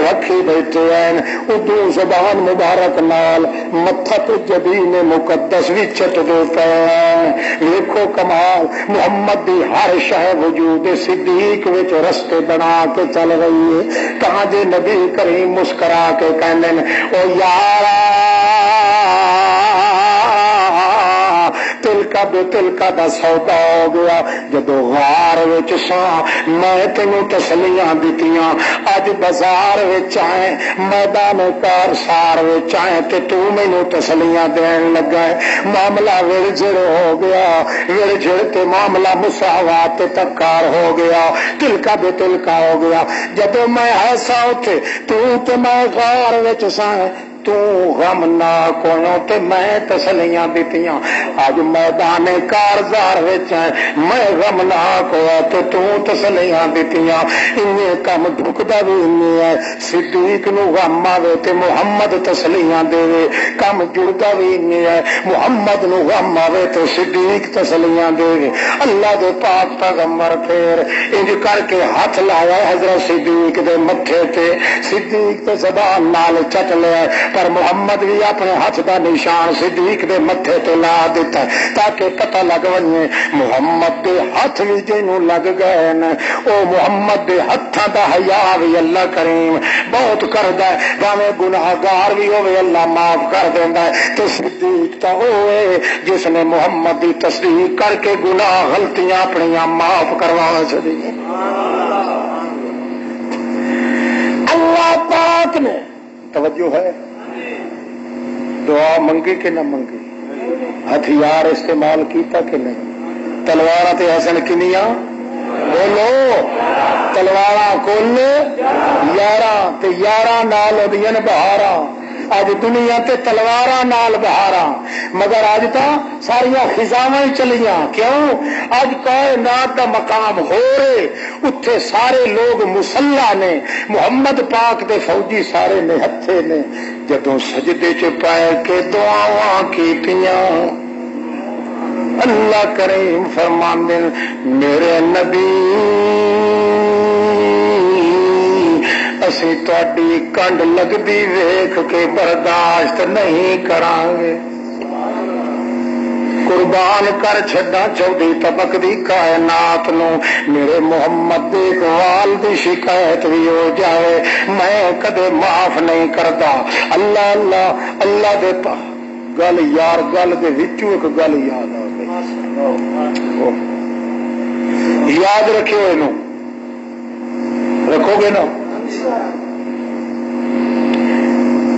رکھے بیٹھے ہیں ادو زبان مبارک نال متھا تے جبین مقدس بھی چٹ دیتا ہے. دیکھو کمال محمد دی ہر شہ وجود صدیق وچ رستے بنا کے چل رہی ہے. کہاں جے نبی کریم مسکرا کے کہندے او یارا تلکا بے تلکا دا سودا ہو گیا. جدو غار وچ ساں میں تینوں تسلیاں دتیاں اج بازار وچ آئے میدان کارسار وچ آئے تے تو مینوں تسلیاں دین لگا ہے. معاملہ ورجڑ ہو گیا ورجڑ تے معاملہ مساوات تے تکار ہو گیا تلکا بے تلکا ہو گیا. جدو میں ایسا اٹھے تو تے میں غار وچ ساں تو غمناک ہویا تے میں تسلیاں دیتیاں. اج میدان کارزار وچ میں غمناک ہویا تے تو تسلیاں دیتیاں. انہیں کم ڈھکدا بھی نہیں ہے. صدیق نو غم آوے تے محمد تسلیاں دے. کم جڑدا بھی نہیں ہے. محمد نو غم آوے تے صدیق تسلیاں دے. اللہ دے پاک پیغمبر پھر انج کر کے ہاتھ لایا حضرت صدیق دے متھے تے. صدیق تے زبان نال چٹ لیا پر محمد بھی اپنے ہاتھ دا نشان صدیق دے متھے تے لا دیتا تاکہ پتہ لگ ونے محمد دے ہاتھ بھی جنوں لگ گئے نا. او محمد دے ہتھاں دا حیا بھی اللہ کریم بہت کردا ہے. بھاویں گناہگار بھی ہوے اللہ معاف کر دیندا ہے. تے صدیق تا ہوئے جس نے محمد دی تصدیق کر کے گناہ غلطیاں اپنی معاف کروا چھڈی. اللہ پاک نے توجہ ہے دعا منگی کہ نہ منگی, ہتھیار استعمال کیتا کہ نہیں. تلوار تے حسن کنیاں بولو تلوار کل 11 تے 11 نال اودیاں بہاراں. اج دنیا تے تلواراں نال بہاراں مگر اج تاں ساریاں خزاواں ہی چلیاں. کیوں؟ اج کائنات دا مقام ہو رہے اتھے سارے لوگ مسلح نے. محمد پاک دے فوجی سارے نے ہتھے نے. جدوں سجدے چ پائے کے دعاواں کیتیاں اللہ کریم فرماندے میرے نبی اسی تہاڈی کنڈ لگدی ویکھ کے برداشت نہیں کران گے. قربان کر چھڈا چودی طبق دی کائنات نو میرے محمد دے اقوال دی شکایت بھی ہو جائے میں کدے معاف نہیں کردا. اللہ اللہ اللہ دے گل یار گل دے وچوں ایک گل یاد آ گئی. یاد رکھو اینو رکھو گے نا.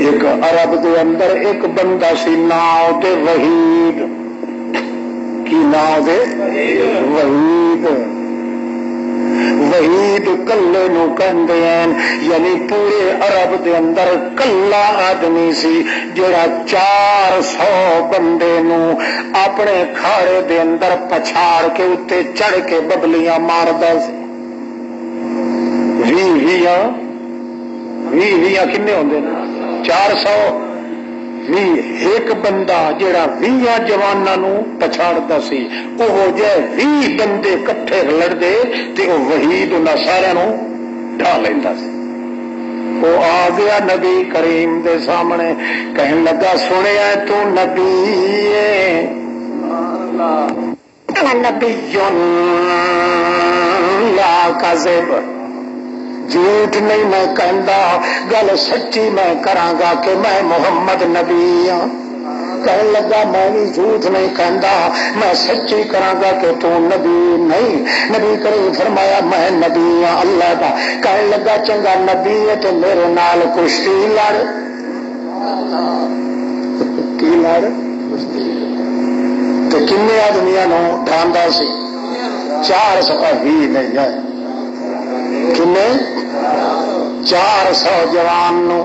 ایک عرب دے اندر ایک بندہ سی نام تے وحید. کی نام دے وحید. وحید کلے نو کہندے ہیں یعنی پورے عرب دے اندر کلا آدمی سی جڑا 400 بندے نو اپنے کھاڑے دے اندر پچھاڑ کے اتے چڑھ کے ببلیاں ماردا سی. 20 کنے ہوندے نے 400. ایک بندہ جڑا 20 جواناں نو پچھاڑدا سی وہ جے 20 بندے کٹھے لڑدے تے او وحید انہاں سارے نو ڈھا لیندا سی. وہ آ گیا نبی کریم دے سامنے کہن لگا سنیا تو نبی ہے نبی لا کذب جھوٹ نہیں میں کہندا گل سچی میں کراں گا کہ میں محمد نبی ہاں. کہنے لگا میں بھی جھوٹ نہیں کہندا میں سچی کراں گا کہ تو نبی نہیں. نبی کریم فرمایا میں نبی ہاں اللہ دا. کہنے لگا چنگا نبی ہے تو میرے نال کشتی لڑ. کی لڑ تو کنے آدمیاں نو ڈھاندا سی 420 نہیں ہے کنے 400 جوان نو.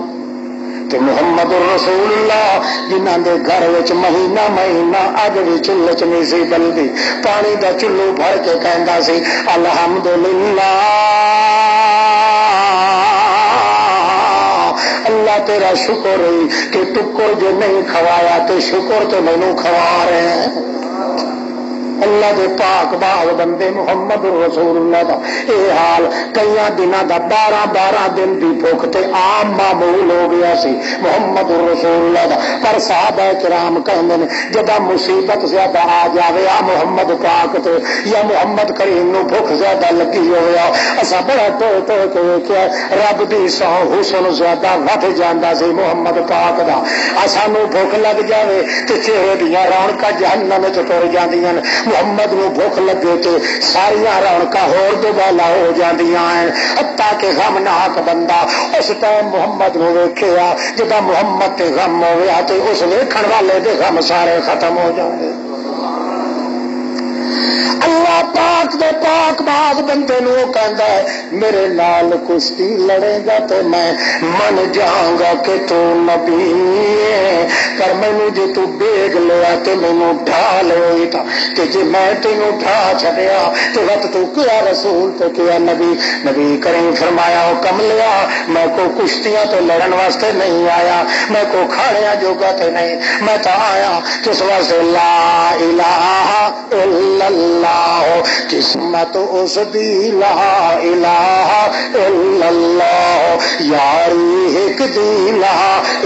تے محمد رسول اللہ جنہاں دے گھر وچ مہینہ مہینہ اگ بھی چولہے چ نہیں سی بلدی پانی دا چلو بھر کے کہندا سی الحمدللہ اللہ تیرا شکر ہے کہ ٹکر جو نہیں کھوایا تو شکر تو مینوں کھوا رہے ہیں. اللہ دے پاک باغ بندے محمد رسول اللہ دا اے حال کئی دنوں دا 12 دن دی بھوک تے عام معمول ہو گیا سی محمد رسول اللہ دا. پر صحابہ کرام کہندے نے جدا مصیبت زیادہ آ جاوے آ محمد پاک تے یا محمد کریم نو بھوک زیادہ لگی ہویا اسا بڑا تو کے ویکھیا رب دی سو حسن زیادہ ود جاندا سی محمد پاک دا. اسانو بھوک لگ جاوے تے چہرے دیاں رونقاں جہنم وچ ٹر جاندیاں. محمد نو بھوک لگے تو ساریا رونقاں ہور دوبالا ہو جاندیاں ہیں. حتیٰ کہ غمناک بندہ اس ٹائم محمد نو ویکھیا جدا محمد تے غم ہویا تو اس ویکھن والے دے غم سارے ختم ہو جاندے. اللہ اللہ پاک دے پاک باز بندے نو کہندا ہے میرے نال کشتی لڑے گا تو میں من جاؤں گا کہ تو نبی ہے، پر مینوں جے تو بیگ لیا تے مینوں ڈھا لے تا تے جے میں تینوں ڈھا چھڈیا تے وقت تو کیا رسول تے کیا نبی۔ نبی کریم فرمایا او کملیا میں کو کشتیاں تو لڑن واسطے نہیں آیا، میں کو کھاڑیاں جوگا تے نہیں، میں تو آیا کس واسطے لا الہ الا اللہ، قسمت اس دی لا الہ الا اللہ، یاری ایک دی لا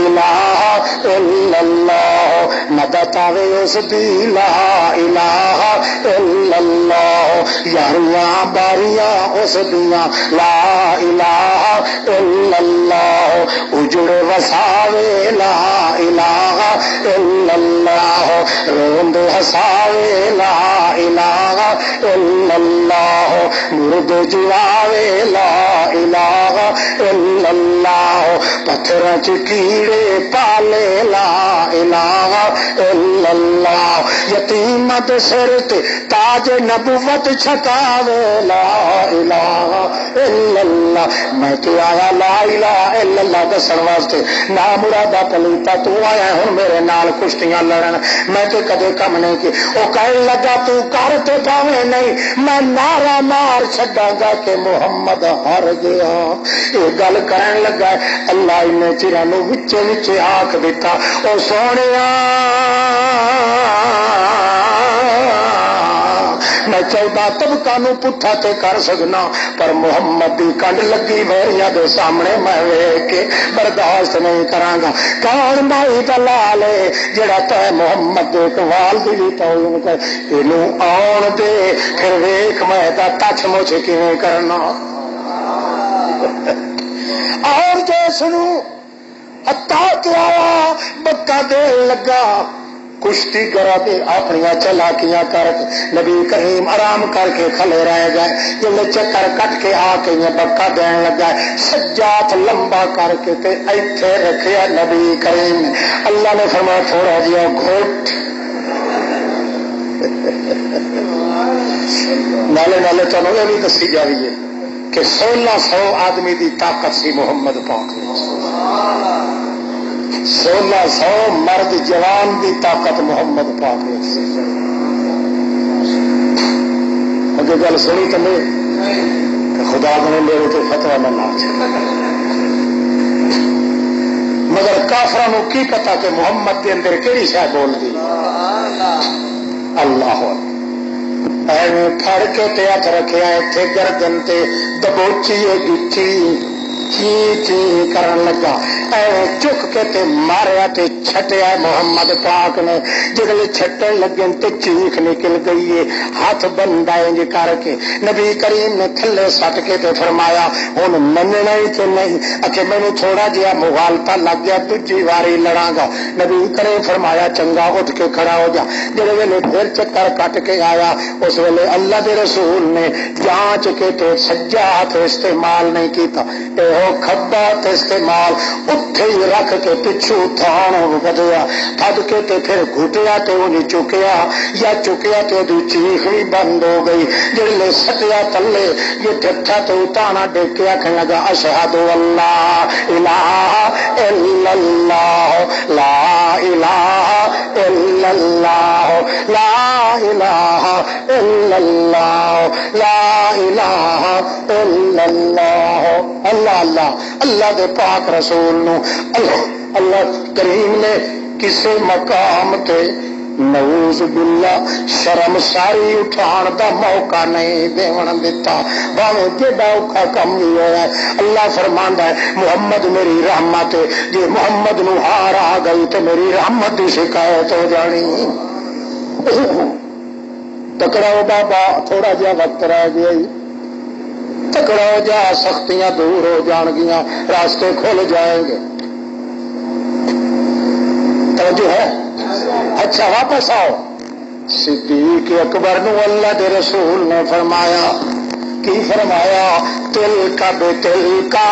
الہ الا اللہ، مدد آوے اس دی لا الہ الا اللہ، یاریاں باریاں اس دیاں لا الہ الا اللہ، اجڑے وساوے لا الہ الا اللہ، روند ہساوے لا الہ الا اللہ، مرد جواوے لا الہ الا اللہ، پتھر چ کیڑے پالے لا الہ الا اللہ، یتیم دے سر تے تاج نبوت چھکاوے لا الہ الا اللہ۔ میں تو آیا لا الہ الا اللہ دسن واسطے، نا مرادا پلیتا تو آیا ہن میرے نال کشتیاں لڑن، میں تو کدے کم نہیں کی۔ وہ کہنے لگا تو کر تے پاویں نہیں، میں نعرہ مار چھڈاں گا کہ محمد ہار گیا۔ یہ گل کرن لگا اللہ انہیں چراں نوں وچے وچے آکھ دتا او سونیا میں 14 طبقہ نو پٹھا تے کر سکنا، پر محمد دی کنڈ لگی میریاں دے سامنے میں ویکھ کے برداشت نہیں کراں گا۔ کون بھائی دلال ہے جڑا تے محمد دے وال دی توہین کر، اینو آن دے پھر ویکھ میں تا ٹچ مچ کیویں کرنا۔ اور جس نو عطا کیا بکا دے لگا کشتی کرا دے اپنی چلاکیاں کر کے نبی کریم آرام کر کے کھلے رہ گئے، جب چکر کٹ کے آ کے بکا دین لگا سجات لمبا کر کے تے ایتھے رکھیا نبی کریم نے۔ اللہ نے فرمایا تھوڑا جہا گھٹ نالے نالے تمہیں یہ بھی دسی جا رہی ہے کہ 1600 آدمی دی طاقت سی محمد پاک میں، 1600 مرد جوان دی طاقت محمد پاک میں۔ اگر گل سنی تو نہیں خدا کو میرے تو فتوا نہ لا مگر کافروں کی پتا کہ محمد کے اندر کہڑی شے بول دی اللہ ایویں پھڑ کے تے ہاتھ رکھیا اتنے گردن تے دبوچی گچی چی چی کرن لگا ایویں چک کے تے ماریا تے چھٹیا محمد پاک نے، جگلے چھٹن لگے تے چیخ نکل گئی ہے، ہاتھ بندا انج کر کے نبی کریم نے تھلے سٹ کے تے فرمایا ہن مننا ہی تے نہیں، اکھے مینوں تھوڑا جہا مغالطہ لگ گیا دوجی واری لڑاں گا۔ نبی کریم فرمایا چنگا اٹھ کے کھڑا ہو جا۔ جڑے ویلے پھر چکر کٹ کے آیا اس ویلے اللہ دے رسول نے جانچ کے تے سجا ہاتھ استعمال نہیں کیتا، کھبا استعمال اتھے ہی رکھ کے پچھو تھان بدیا تھد کے تے پھر گھٹیا تے انہیں چکیا یا چکیا تے دی چیخ بھی بند ہو گئی، جڑے سٹیا تلے یہ ڈٹھا تو اتانا ڈیک کے آخر لگا اشہد اللہ الہ الا اللہ لا الہ الا اللہ لا الہ الا اللہ لا الہ الا اللہ۔ اللہ اللہ اللہ دے پاک رسول نو اللہ کریم نے کسے مقام تے نعوذ باللہ شرم ساری اٹھان دا موقع نہیں دیون دتا، باویں جیڑا اوکھا کم نہیں ہویا ہے۔ اللہ فرماندا ہے محمد میری رحمت، جے محمد نو ہار آ گئی تو میری رحمت دی شکایت ہو جانی۔ تکڑاؤ بابا تھوڑا جہا وقت رہ گیا، تکڑا ہو جا سختیاں دور ہو جان گیاں، راستے کھل جائیں گے۔ توجہ ہے؟ اچھا واپس آؤ۔ صدیق اکبر نو اللہ دے رسول نے فرمایا کی فرمایا تل کا بے تل کا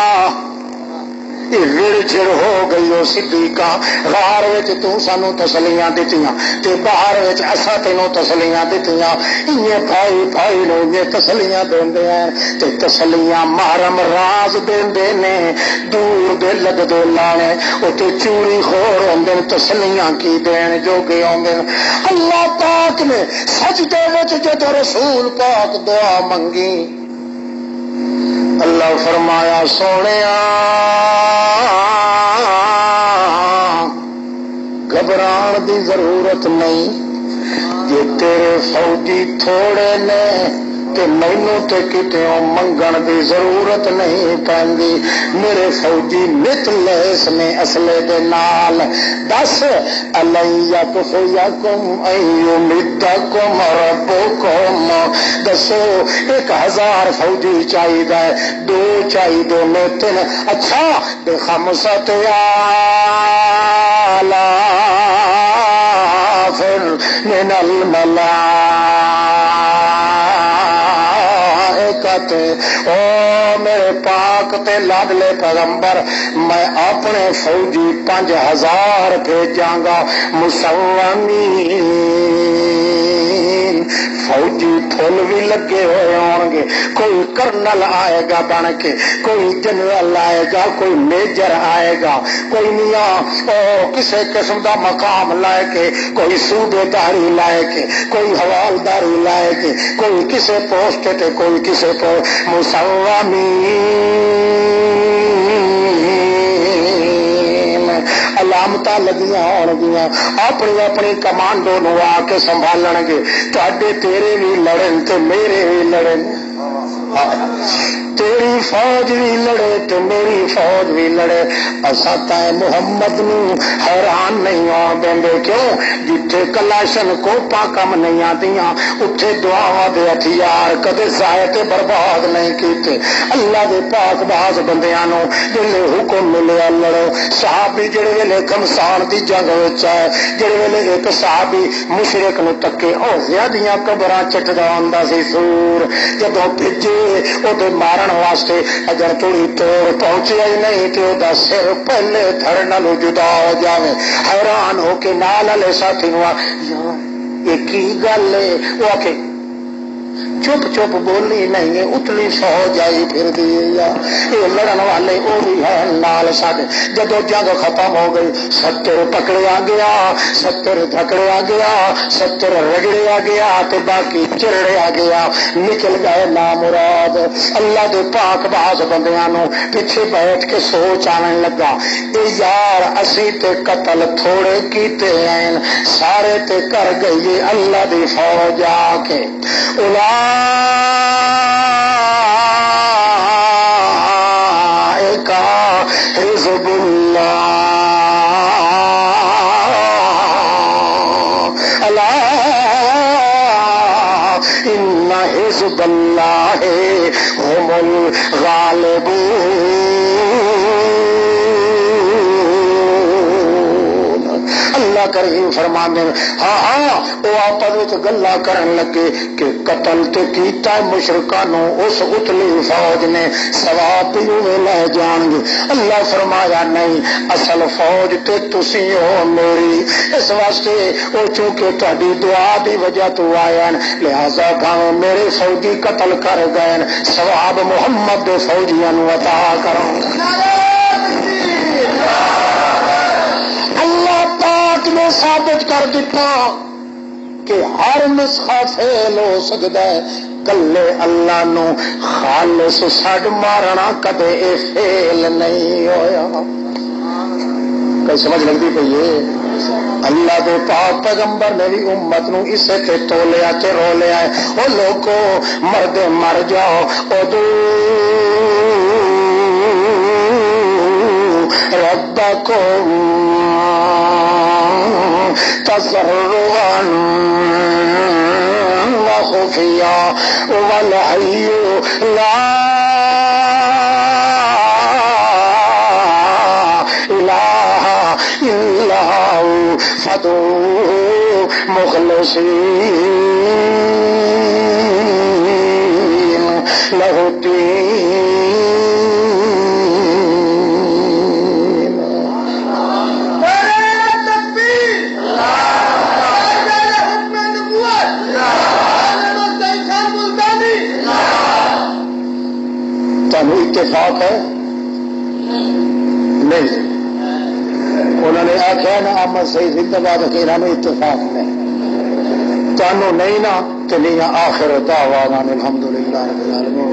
رڑ جڑ ہو گئی وہ صدیقہ غار وچ تو سانو تسلیاں دتیاں تے باہر وچ اساں تینوں تسلیاں دتیاں یہ بھائی بھائی نو یہ تسلیاں دیندے ہیں تے تسلیاں محرم راز دیندے نے دور دے لگدے لانے او تے چوری خور ہوندے تسلیاں کی دین جوگے ہوندے اللہ پاک نے سجدے وچ جد رسول پاک دعا منگی اللہ فرمایا سونیا گھبران دی ضرورت نہیں جے تیرے فوجی تھوڑے نے تے مینوں تے کتےوں منگن دی ضرورت نہیں پیندی میرے فوجی مت لیس نے اسلحے دے نال دس الیہ کفیکم ایمدکم ربکم دسو 1000 فوجی چاہیے 2 چاہیے میں 3 اچھا بے خمسۃ آلاف من الملائکۃ او میرے پاک تے لاڈلے پیغمبر میں اپنے فوجی 5000 بھیجاں گا مسومین فوجی پھول بھی لگے ہوئے ہوں گے کوئی کرنل آئے گا بن کے کوئی جنرل آئے گا کوئی میجر آئے گا کوئی میاں کسی قسم کا مقام لائے کے کوئی صوبے داری لائے کے کوئی حوالداری لائے کے کوئی کسی پوسٹ تے کوئی کسی پوسٹ مسومین علامت لگیاں ہون گیاں اپنی اپنی کمانڈو نو آ کے سنبھالن گے تواڈے تیرے بھی لڑن تے میرے بھی لڑن تیری فوج بھی لڑے تو میری فوج بھی لڑے اساں تے محمد نو حیران نہیں آن دیندے کیوں جتھے کلاشن کوپا کم نہیں آدیاں اتھے دعاواں دے ہتھیار کدے ضائع تے برباد نہیں کیتے اللہ دے پاک باز بندیاں نو جلے حکم ملیا لڑو صحابی جڑے ویلے کمسان دی جنگ وچ آئے جڑے ویلے ایک صحابی مشرک نو تکے او زیادیاں قبراں چٹدا ہوندا سی سور جدوں بھیجے او دے مارن واسطے اگر تھوڑی توڑ پہنچیا ہی نہیں تو دا سر پہلے دھڑ نالوں جدا ہو جاوے حیران ہو کے نال والے ساتھی نو یار یہ کی گل ہے وہ آ کے چپ چپ بولی نہیں ہے اتلی فوج آئی پھر دی یہ لڑن والے وہ بھی ہے نال ساڈے جدو جنگ ختم ہو گئی 70 پکڑیا گیا 70 دھکڑیا گیا 70 رگڑیا گیا تے باقی چرڑیا گیا نکل گئے نامراد اللہ دے پاک باز بندیاں نو پیچھے بیٹھ کے سوچ آنے لگا اے یار اسی تے قتل تھوڑے کیتے ہیں سارے تے کر گئی اللہ دی فوج آ کے حزب اللہ الا ان حزب اللہ هم الغالبون اللہ کریم فرمانے ہاں ہاں وہ آپس وچ گلا کرن لگے کہ قتل تے کیتا ہے مشرکاں نو اس اتلی فوج نے ثواب بھی اوے لے جان گے اللہ فرمایا نہیں اصل فوج تے تسی ہو میری اس واسطے او چونکہ تہاڈی دعا دی وجہ تو آئے لہذا بھاویں میرے فوجی قتل کر گئے ثواب محمد دے فوجیاں نو عطا کرو نے ثابت کر دیتا کہ ہر نسخہ فیل ہو سکتا ہے کلے اللہ نو خالص سڈ مارنا کدے اے فیل نہیں ہویا کوئی سمجھ لگتی پئی ہے اللہ دے پاک پیغمبر نے بھی امت نو اسے تے تولیا تے رولیا ہے او لوگو مرد مر جاؤ او دو ربکم تضرعا وخفیا والحی لا الہ الا هو فادعوہ مخلصین لہ الدین ہے نہیں. انہوں نے آخیا نا احمد سعید زندہ باد کے انہوں نے اتفاق نہیں تانوں نہیں نا تو نہیں. آخر دعوانا الحمدللہ رب العالمین.